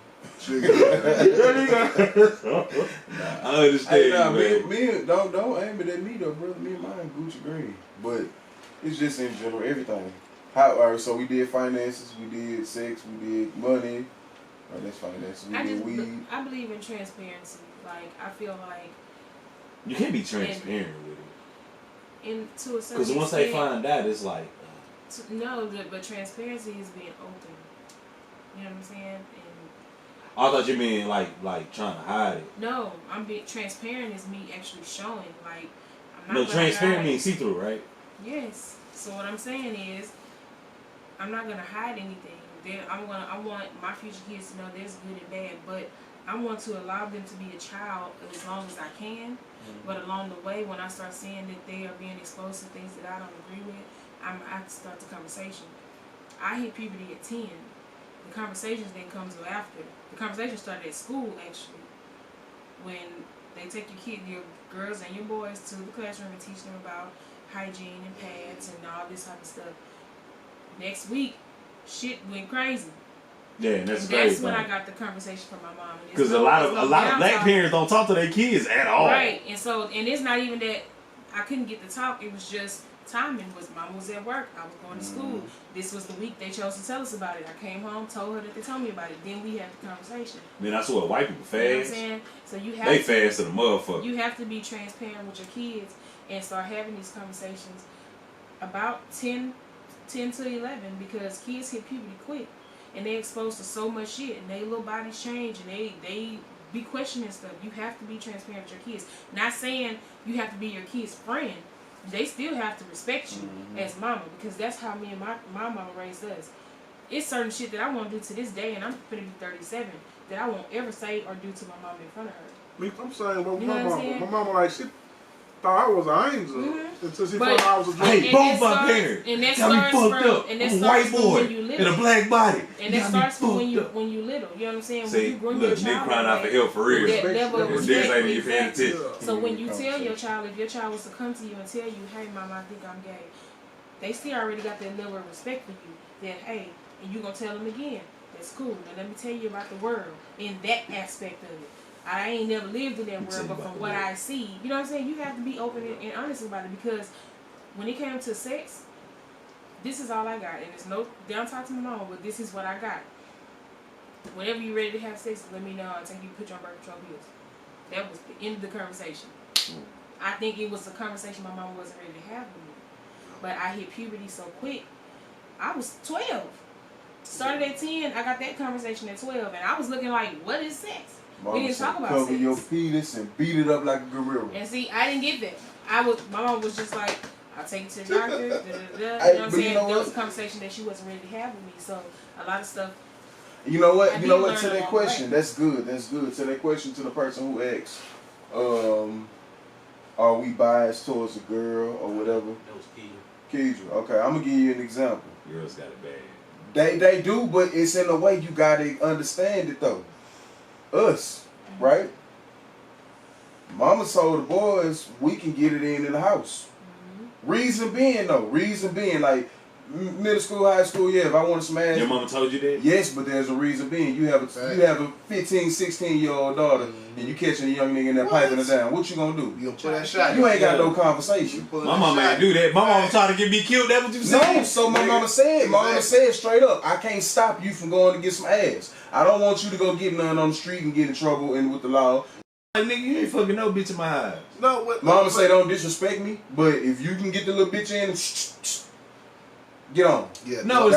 I understand. Hey, nah, me, don't aim it at me though, brother. Me and mine, Gucci Green. But it's just in general, everything. Alright, so we did finances, we did sex, we did money. Oh, that's finances. We did weed. I believe in transparency. Like, I feel like you can't be transparent with it. To a certain extent. Because once they find out, it's like but transparency is being open. You know what I'm saying? And I thought you mean like trying to hide it. No, I'm being transparent is me actually showing. Like, I'm not. No, transparent means see through, right? Yes. So what I'm saying is, I'm not gonna hide anything. I want my future kids to know there's good and bad, but I want to allow them to be a child as long as I can. But along the way, when I start seeing that they are being exposed to things that I don't agree with, I have to start the conversation. I hit puberty at 10. The conversations didn't come till after. The conversation started at school, actually, when they take your girls and your boys to the classroom and teach them about hygiene and pads and all this type of stuff. Next week, shit went crazy. Yeah, and that's when I got the conversation from my mom. Because a lot of black parents don't talk to their kids at all. Right, and it's not even that I couldn't get the talk. It was just timing. Mom was at work. I was going to school. This was the week they chose to tell us about it. I came home, told her that they told me about it. Then we had the conversation. Then that's what white people fast. You know what I'm saying? So they fast to the motherfucker. You have to be transparent with your kids and start having these conversations about 10 to 11, because kids hit puberty quick. And they're exposed to so much shit, and their little bodies change, and they be questioning stuff. You have to be transparent with your kids. Not saying you have to be your kid's friend. They still have to respect you as mama, because that's how me and my mama raised us. It's certain shit that I won't do to this day, and I'm gonna be 37, that I won't ever say or do to my mama in front of her. Me, I'm saying, well, my mama like, she thought I was an angel until she found out I was a drug. Hey, both my parents got me fucked up. I'm a white boy in a black body. And that starts from when you little. You know what I'm saying? See, when look, Nick crying out for help for real. Exactly. So when you tell your child, if your child was to come to you and tell you, hey, mama, I think I'm gay, they still already got that level of respect for you. That, hey, and you going to tell them again, that's cool. Now let me tell you about the world in that aspect of it. I ain't never lived in that world, but from what I see, you know what I'm saying? You have to be open and honest about it, because when it came to sex, this is all I got. And it's no down talk to my mom, but this is what I got. Whenever you're ready to have sex, let me know. I'll take you to put you on birth control pills. That was the end of the conversation. I think it was a conversation my mom wasn't ready to have with me. But I hit puberty so quick. I was 12. Started at 10, I got that conversation at 12, and I was looking like, what is sex? We didn't talk about cover sex. your penis and beat it up like a gorilla. And see, I didn't get that. My mom was just like, I'll take you to the doctor. You know what I'm saying? There was a conversation that she wasn't ready to have with me. So a lot of stuff. You know what? To that question, that's good. That's good. To that question, to the person who asks, are we biased towards a girl or whatever? That was Kedra. Okay, I'm gonna give you an example. Girls got it bad. They do, but it's in a way you gotta understand it though. Us, right? Mama told the boys we can get it in the house. Reason being, like middle school, high school, yeah, if I wanted some ass. Your mama told you that? Yes, but there's a reason being. You have a 15, 16-year-old daughter, and you catching a young nigga in there piping her down. What you gonna do? You gonna put that shot? You ain't got no conversation. My mama ain't do that. My mama trying to get me killed. That's what you said? No, so my mama said. My mama said straight up, I can't stop you from going to get some ass. I don't want you to go get none on the street and get in trouble and with the law. Like, nigga, you ain't fucking no bitch in my eyes. No, what? Mama say don't disrespect me, but if you can get the little bitch in, get on. Yeah. No,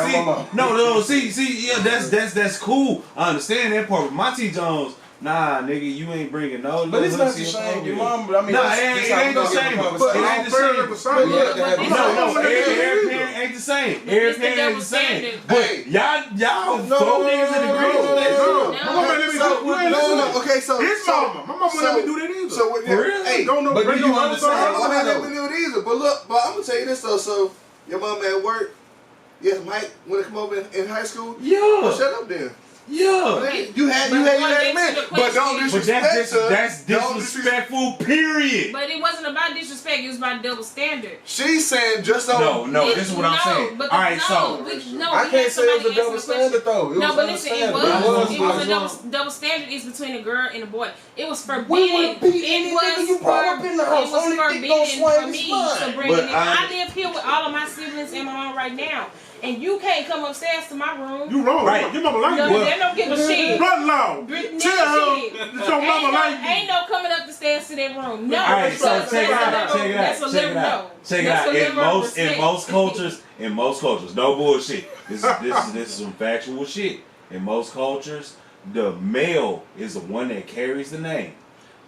see, yeah, that's cool. I understand that part. But my T Jones, nah, nigga, you ain't bringing no. But it's not the shame, your mom. But I mean, nah, it ain't the same. It ain't the same. No, every parent ain't the same. Every parent ain't the same. But y'all, four niggas in the green. No. Okay, so his mama. My mama wouldn't let me do that either. So for real? Hey, don't know. But do you understand? My mama wouldn't let me do it either. But look, I'm gonna tell you this though. So your mama at work. Yes, Mike, when it come over in high school, Yeah. well, shut up then. Yeah. You had your man, but don't disrespect her. That's disrespectful, period. But it wasn't about disrespect, it was about double standard. She's saying just so. No, this is what I'm saying. Alright, so I can't say it was a double standard though. No, but listen, it was a double standard is between a girl and a boy. It was forbidden. It was forbidden for me to bring it in. I live here with all of my siblings and my mom right now. And you can't come upstairs to my room. You wrong. Right. Your mama like you. They don't give a shit. Run loud. Tell her your mama like you. Ain't no coming up the stairs to that room. No. Alright, so check it out. Check it out. In most cultures, no bullshit. This is some factual shit. In most cultures, the male is the one that carries the name.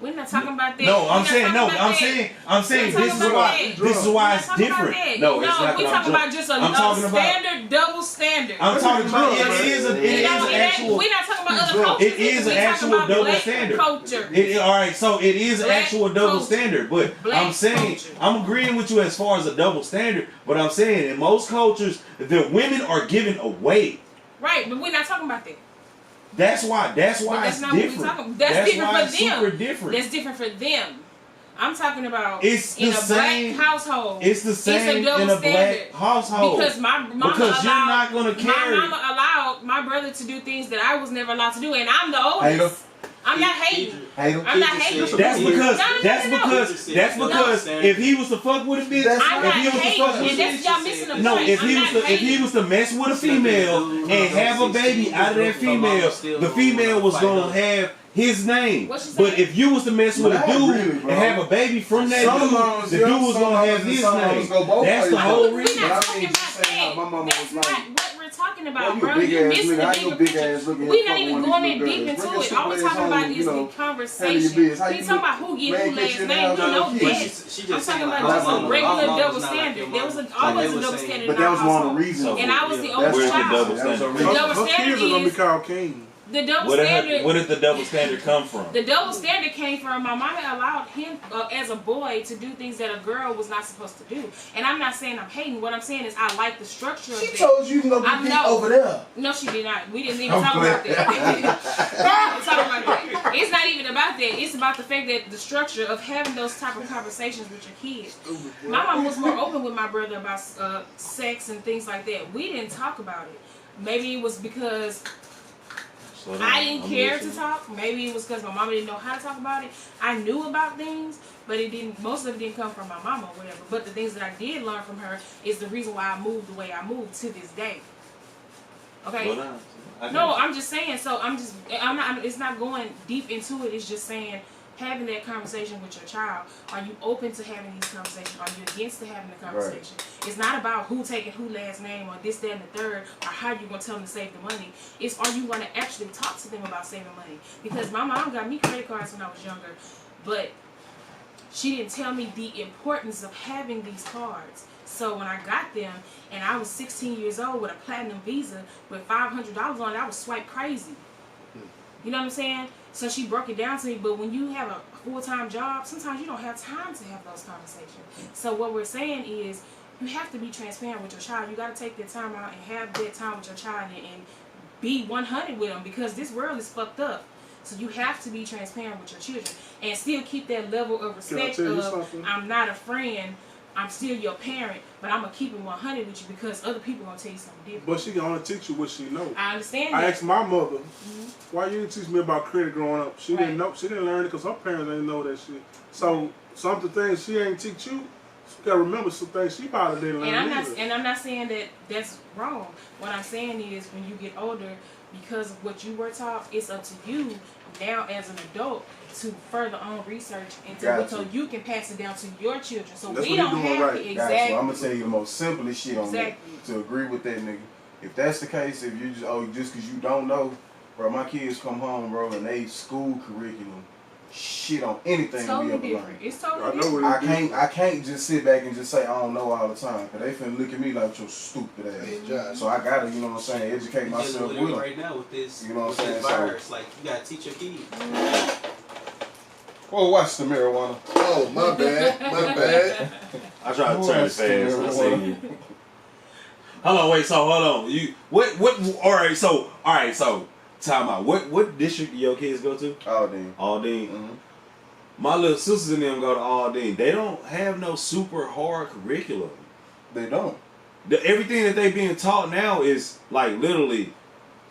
We're not talking about that. No, I'm saying this is why it's different. No, it's not. We're talking about just a standard, double standard. I'm talking about it is an actual. We're not talking about other cultures. It is an actual double standard. Culture. All right, so it is an actual double standard. But I'm saying I'm agreeing with you as far as a double standard. But I'm saying in most cultures, the women are given away. Right, but we're not talking about that. That's why it's different. That's different for them. Super different. That's different for them. I'm talking about it's in the a same, black household. It's the same in a black household. Because my mama you're not gonna carry. My mama allowed my brother to do things that I was never allowed to do, and I'm the oldest. I'm not hating. I'm not hating. That's because if he was to fuck with a bitch, if he was to mess with a female and have a baby out of that female, the female was gonna have his name. But if you was to mess with a dude and have a baby from that dude, the dude was gonna have his name. That's the whole reason. My mama was like, talking about, bro. You missing the bigger picture. We're not even going in deep into it. All we're talking about is the conversation. We talking about who get who last name. You know that. I'm talking about just a regular double standard. There was always a double standard in our household. And I was the only child. The double standard is gonna be called King. The double standard. Where did the double standard come from? The double standard came from my mama allowed him as a boy to do things that a girl was not supposed to do. And I'm not saying I'm hating. What I'm saying is I like the structure of it. She told you to go over there. No, she did not. We didn't even talk about that. It's not even about that. It's about the fact that the structure of having those type of conversations with your kids. My mom was more open with my brother about sex and things like that. We didn't talk about it. Maybe it was because I didn't care to talk. Maybe it was because my mama didn't know how to talk about it. I knew about things, but it didn't. Most of it didn't come from my mama or whatever. But the things that I did learn from her is the reason why I moved the way I moved to this day. Okay. No, I'm just saying. So I'm not. It's not going deep into it. It's just saying, having that conversation with your child. Are you open to having these conversations? Are you against to having the conversation? Right. It's not about who taking who last name or this, that, and the third, or how you gonna tell them to save the money. It's are you gonna actually talk to them about saving money? Because my mom got me credit cards when I was younger, but she didn't tell me the importance of having these cards. So when I got them and I was 16 years old with a platinum visa with $500 on it, I was swipe crazy. You know what I'm saying? So she broke it down to me, but when you have a full-time job, sometimes you don't have time to have those conversations. So what we're saying is you have to be transparent with your child. You got to take that time out and have that time with your child and be 100 with them, because this world is fucked up. So you have to be transparent with your children and still keep that level of respect of I'm not a friend, I'm still your parent, but I'm gonna keep it 100 with you because other people gonna tell you something different. But she can only teach you what she knows. I understand. I asked my mother, why you didn't teach me about credit growing up? She didn't know. She didn't learn it because her parents didn't know that shit. So some of the things she ain't teach you, she gotta remember some things she probably didn't learn. And I'm not saying that that's wrong. What I'm saying is when you get older, because of what you were taught, it's up to you now as an adult to further on research and so you can pass it down to your children. So that's we don't have to exactly. I'm gonna tell you the most simplest shit on that to agree with that nigga. If that's the case, if you just because you don't know, bro, my kids come home, bro, and they school curriculum shit on anything totally we ever different. learned. It's totally different. I can't just sit back and just say I don't know all the time, cause they finna look at me like you're stupid ass. So I gotta, you know what I'm saying, educate myself with them. Right now with this, you know what I'm saying? Virus, like you gotta teach your kids. Well, watch the marijuana. Oh, my bad. My bad. I tried to turn it fast. I see. Hold on. All right, so time out. What district do your kids go to? Aldine. Mm-hmm. My little sisters and them go to Aldine. They don't have no super hard curriculum. They don't. Everything that they being taught now is like literally,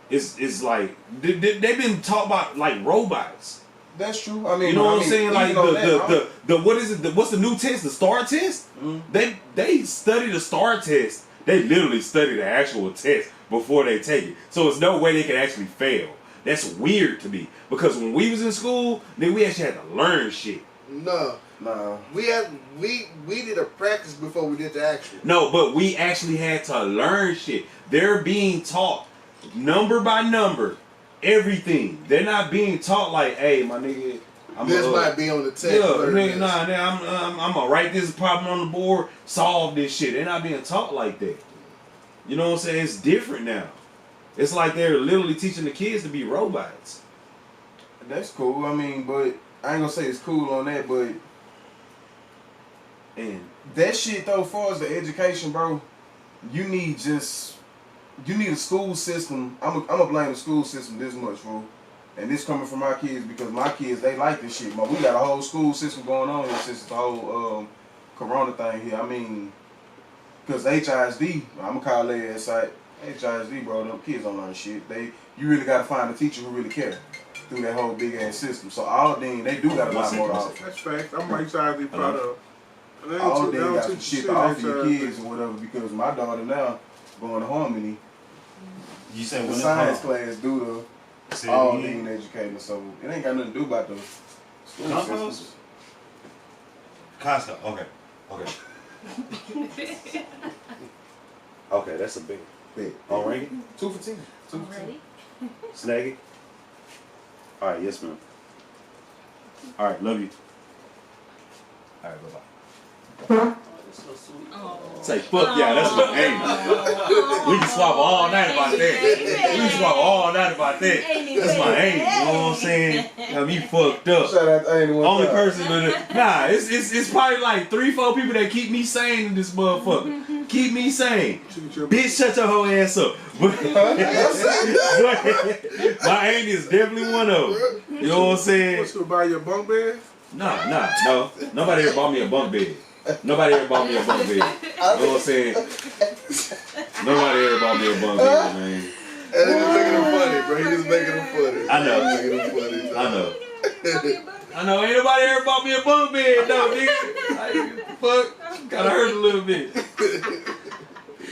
is like they've been taught about like robots. That's true. I mean, you know what I'm saying? Like the what is it? What's the new test? The STAR test? Mm-hmm. They study the STAR test. They literally study the actual test before they take it. So there's no way they can actually fail. That's weird to me because when we was in school, then we actually had to learn shit. No. We did a practice before we did the actual. No, but we actually had to learn shit. They're being taught number by number. Everything. They're not being taught like, hey, my nigga, this might be on the test. Yeah, nigga, I'm gonna write this problem on the board, solve this shit. They're not being taught like that. You know what I'm saying? It's different now. It's like they're literally teaching the kids to be robots. That's cool. I mean, but I ain't gonna say it's cool on that, but and that shit though, as far as the education, bro, you need a school system. I'm gonna blame the school system this much, fool. And this coming from my kids because my kids, they like this shit. We got a whole school system going on here since the whole corona thing here. I mean, because HISD, I'm gonna call their ass like HISD, bro. Them kids don't learn shit. You really gotta find a teacher who really care through that whole big ass system. So Aldine, they do got a lot more to offer. That's fact. I'm HISD proud of. Aldine got some shit to offer your kids or whatever because my daughter now going to Harmony. You said the science class due to Aldine educator, so it ain't got nothing to do about the school systems. Costco, okay. Okay, that's a big. On ring it? 2 for 10. 2 for 10. Snag it. All right, yes, ma'am. All right, love you. All right, bye-bye. So sweet. Say fuck yeah, that's my aim. We can swap all night about that. That's my aim. You know what I'm saying? Got me fucked up. Shout out to anyone. Only person, nah, it's probably like 3-4 people that keep me sane in this motherfucker. Keep me sane. Bitch, shut your whole ass up. My aim is definitely one of them. You know what I'm saying? What's to buy your bunk bed? No. Nobody ever bought me a bunk bed. Nobody ever bought me a bunk bed. You know what I'm saying? Nobody ever bought me a bunk bed, man. And he was making them funny, bro. He was making them funny. I know. Ain't nobody ever bought me a bunk bed, though, nigga. Like, fuck. Kinda hurt a little bit.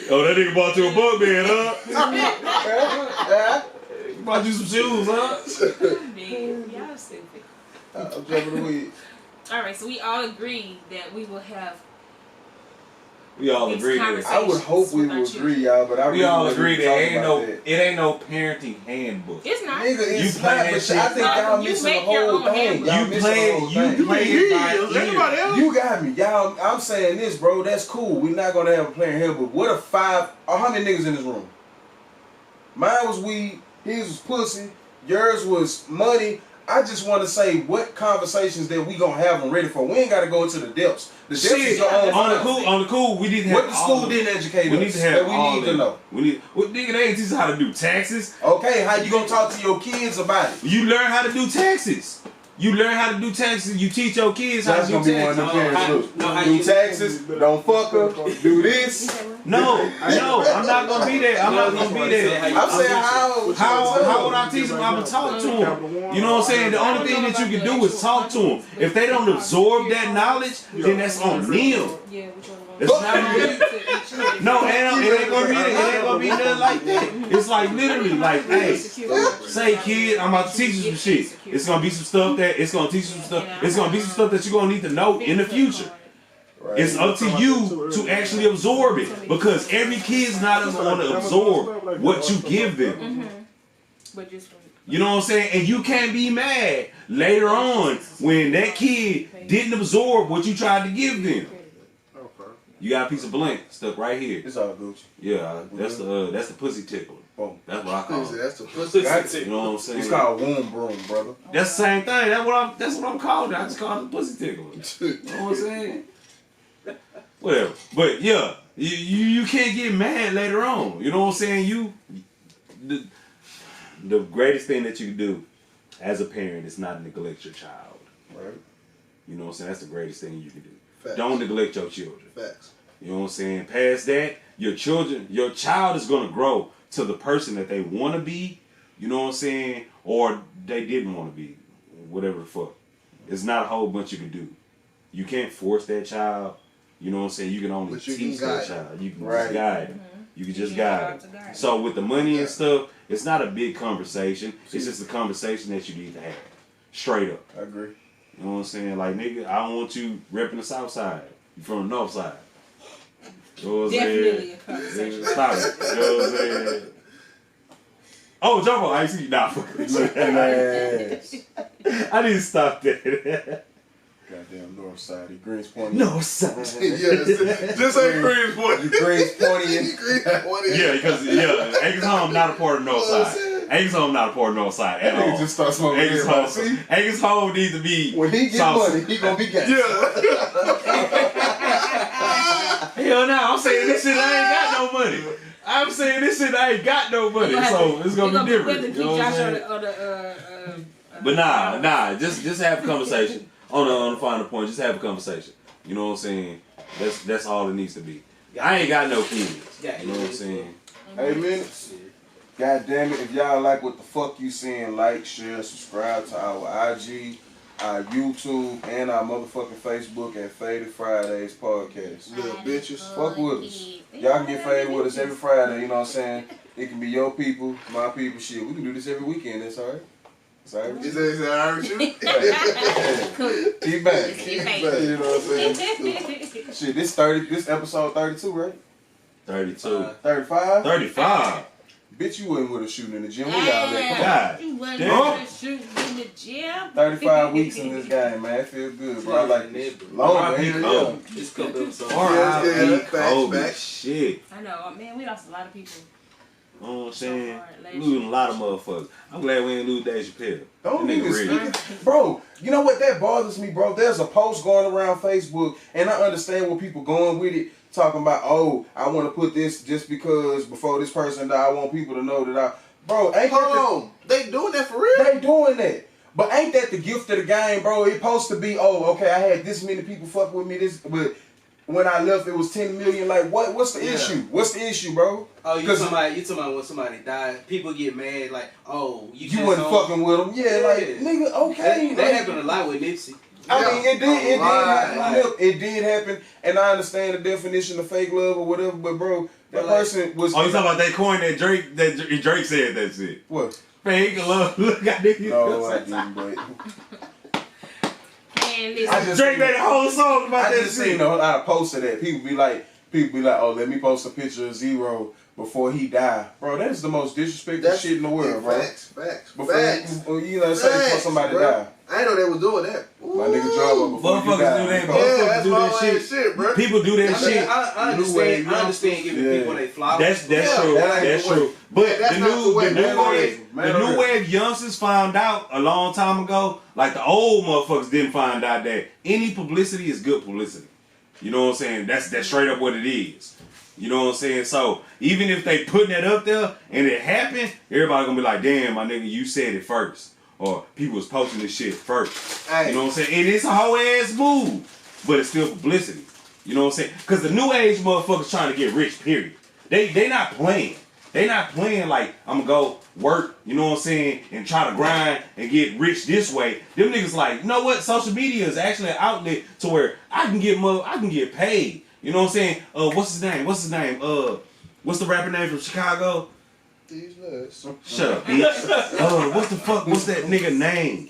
Oh, that nigga bought you a bunk bed, huh? He bought you some shoes, huh? Y'all stupid. I'm jumping the weed. Alright, so we all agree that we will have. We all agree that. I would hope we would agree, y'all, but we all agree that it ain't no parenting handbook. It's not. Nigga, it's not, but I think y'all missing the whole thing. You play it by ear. You got me. Y'all, I'm saying this, bro. That's cool. We're not gonna have a playing handbook. What if how many niggas in this room? Mine was weed, his was pussy, yours was money. I just want to say what conversations that we gonna have them ready for. We ain't gotta go into the depths. The depths is your own. On the cool, we need to have what the school didn't educate us. We need to have we need to know. Nigga, they ain't teach us how to do taxes. Okay, how you gonna talk to your kids about it? You learn how to do taxes. You learn how to do taxes. You teach your kids how to do taxes. Do taxes. Don't fuck her. Do this. No, I'm not gonna be there. I'm not gonna be there. I'm saying how would I teach them? I'm gonna talk to them. You know what I'm saying? The only thing that you can do is talk to them. If they don't absorb that knowledge, then that's on them. It's not no, it ain't gonna be nothing like that. It's like literally like, hey, say kid, I'm about to teach you some shit. It's gonna be some stuff that it's gonna teach you some stuff. It's gonna be some stuff that you're gonna need to know in the future. It's up to you to actually absorb it because every kid's not going to absorb what you give them. You know what I'm saying? And you can't be mad later on when that kid didn't absorb what you tried to give them. You got a piece of blank stuck right here. It's all Gucci. Yeah, that's the pussy tickler. Boom. That's what I call it. That's the pussy tickler. You know what I'm saying? It's called womb broom, brother. That's the same thing. That's what I'm calling it. I just call it the pussy tickler. You know what I'm saying? Whatever. But yeah, you can't get mad later on. You know what I'm saying? The greatest thing that you can do as a parent is not neglect your child. Right. You know what I'm saying? That's the greatest thing you can do. Facts. Don't neglect your children. Facts. You know what I'm saying? Past that, your child is gonna grow to the person that they wanna be, you know what I'm saying? Or they didn't wanna be. Whatever the fuck. It's not a whole bunch you can do. You can't force that child. You know what I'm saying? You can only teach that child. You can just guide them. You can just guide them. So with the money and stuff, it's not a big conversation. It's just a conversation that you need to have. Straight up. I agree. You know what I'm saying? Like, nigga, I don't want you repping the south side. You from the north side. You know what I'm Definitely a conversation. Stop it. You know what I'm saying? Oh, Jarvo, I see you. Nah, I need to stop that. Goddamn north side. He Greens Pointy. North side. Just like Greens Pointy. Greens Pointy. Yeah, because Angus Home not a part of the north side. Angus Home not a part of the north side at all. Just start smoking. Angus Home needs to be. When he get money, he gonna be gas. Hell no, I'm saying this shit I ain't got no money. I'm saying this shit I ain't got no money, so it's gonna be different. You know what I'm saying? But nah, just have a conversation. On the final point, just have a conversation. You know what I'm saying? That's all it needs to be. I ain't got no kids. You know what I'm saying? Hey, man. God damn it, if y'all like what the fuck you seeing, like, share, subscribe to our IG, our YouTube, and our motherfucking Facebook at Fadded Fridayz Podcast. Little bitches. Fuck with us. Y'all can get faded with us every Friday, you know what I'm saying? It can be your people, my people, shit. We can do this every weekend, that's alright. It's alright. Is that alright with you? Keep back. You know what I'm saying? Shit, this episode 32, right? 32. 35? 35. Bitch, you wasn't with us shooting in the gym. We out there. God. You wasn't with us shooting in the gym. 35 weeks in this game, man. It feels good, bro. I like this. Longer. Just come up with Kobe. Shit. I know, man. We lost a lot of people. You know what I'm saying? Losing a lot of motherfuckers. I'm glad we didn't lose Dave Chappelle. Don't even speak. Bro, you know what? That bothers me, bro. There's a post going around Facebook, and I understand where people going with it, talking about, oh, I want to put this just because before this person died, I want people to know that I... Bro, ain't they doing that for real? They doing that. But ain't that the gift of the game, bro? It's supposed to be, oh, okay, I had this many people fuck with me, but... When I left, it was 10 million. Like, what's the issue? What's the issue, bro? Oh, you talking about when somebody died, people get mad, like, oh, you wasn't fucking with them. Yeah, like, nigga, okay. That happened a lot with Nipsey. I mean, it did happen, and I understand the definition of fake love or whatever, but bro, that person was... Oh, you talking about that coin that Drake said that shit? What? Fake love, look at niggas. No, I didn't, but... Drake made a whole song about that shit. I just seen a lot of posts of that. People be like, oh, let me post a picture of Zero before he died. Bro, that is the most disrespectful shit in the world, bro. Facts. Before, you know, say before somebody die. I didn't know they was doing that. My nigga Jarvo before you die. Motherfuckers do that shit. Bro. People do that shit. I understand giving people their flowers. That's true. That's true. But the new wave youngsters found out a long time ago, like the old motherfuckers didn't find out that any publicity is good publicity. You know what I'm saying? That's straight up what it is. You know what I'm saying? So even if they putting that up there and it happened, everybody gonna be like, damn, my nigga, you said it first. or people was posting this shit first. Hey. You know what I'm saying? And it's a whole ass move, but it's still publicity. You know what I'm saying? Because the new age motherfuckers trying to get rich, period. They not playing. They not playing like, I'm gonna go work, you know what I'm saying, and try to grind and get rich this way. Them niggas like, you know what? Social media is actually an outlet to where I can get paid. You know what I'm saying? What's his name? What's the rapper name from Chicago? These nuts. Shut up, bitch. What the fuck? What's that nigga name?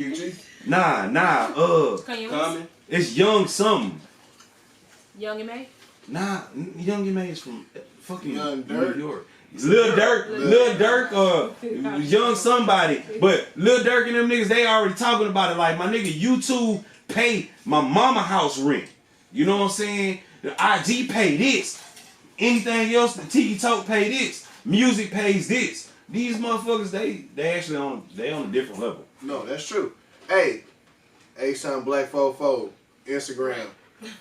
Nah. Common. It's Young something. Young and May? Nah, Young and May is from fucking Young New Durk. York. Lil Durk, Young somebody. But Lil Durk and them niggas, they already talking about it. Like, my nigga, YouTube pay my mama house rent. You know what I'm saying? The IG pay this. Anything else, the TikTok pay this. Music pays this. These motherfuckers, they actually on a different level. No, that's true. Hey, A-Sound Black 44, Instagram,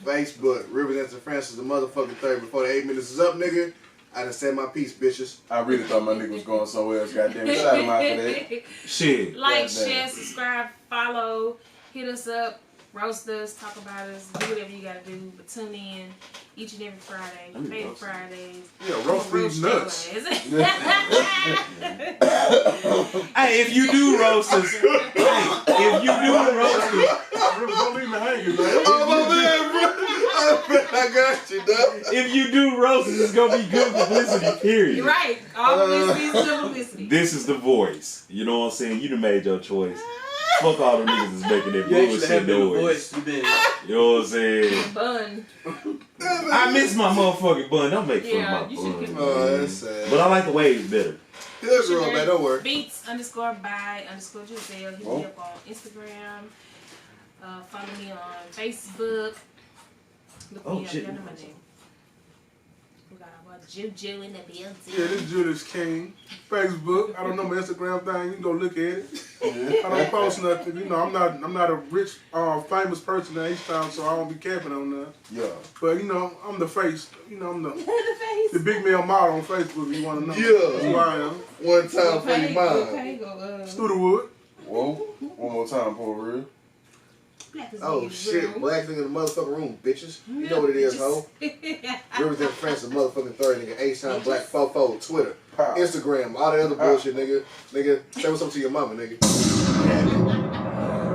Facebook, Rivers and Francis, the motherfucking third. Before the 8 minutes is up, nigga, I done said my piece, bitches. I really thought my nigga was going somewhere else. Goddamn, shout him out for that. Shit. Like, Goddamn. share, subscribe, follow, hit us up, roast us, talk about us, do whatever you gotta do. But tune in each and every Friday, Fadded Fridayz. Yeah, roast these nuts. Hey, if you do roast us, Don't leave me hanging, man. I got you, dog. if you do roast us, it's gonna be good publicity, period. You're right. All publicity is good publicity. This is the voice. You know what I'm saying? You done made your choice. Fuck all them niggas that's making that You actually bullshit have been a noise. voice. You been. You know what I'm saying? Bun. I miss my motherfucking bun. Don't make fun Yeah, of you my should bun. get Oh, that's sad. But I like the waves better. Good girl, man, don't worry. Beats_by_Jazelle. Hit me up on Instagram. Follow me on Facebook. Look me up. Shit. Y'all know my name. We got our boy Juju in the building. Yeah, this is Julius King. Facebook. I don't know my Instagram thing. You can go look at it. I don't post nothing. You know, I'm not a rich, famous person in H-Town, so I don't be capping on that. Yeah. But you know, I'm the face. You know, I'm the face. big male model on Facebook. If you want to know. Yeah. That's who I am. One time for your mind. Studerwood. Whoa. One more time for real. Oh shit, black nigga in the motherfucking room, bitches. You know what it is, ho. Rivers and Francis, motherfucking third nigga. A-Sound Black 44, Twitter, Pow. Instagram, all that other bullshit, nigga. Nigga, say what's up to your mama, nigga.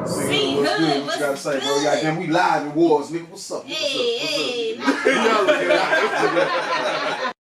See, What's hood, good? What what's you gotta say, bro? good? Goddamn, we live in wars, nigga. What's up? What's up? Hey, What's up? hey. Y'all look at it.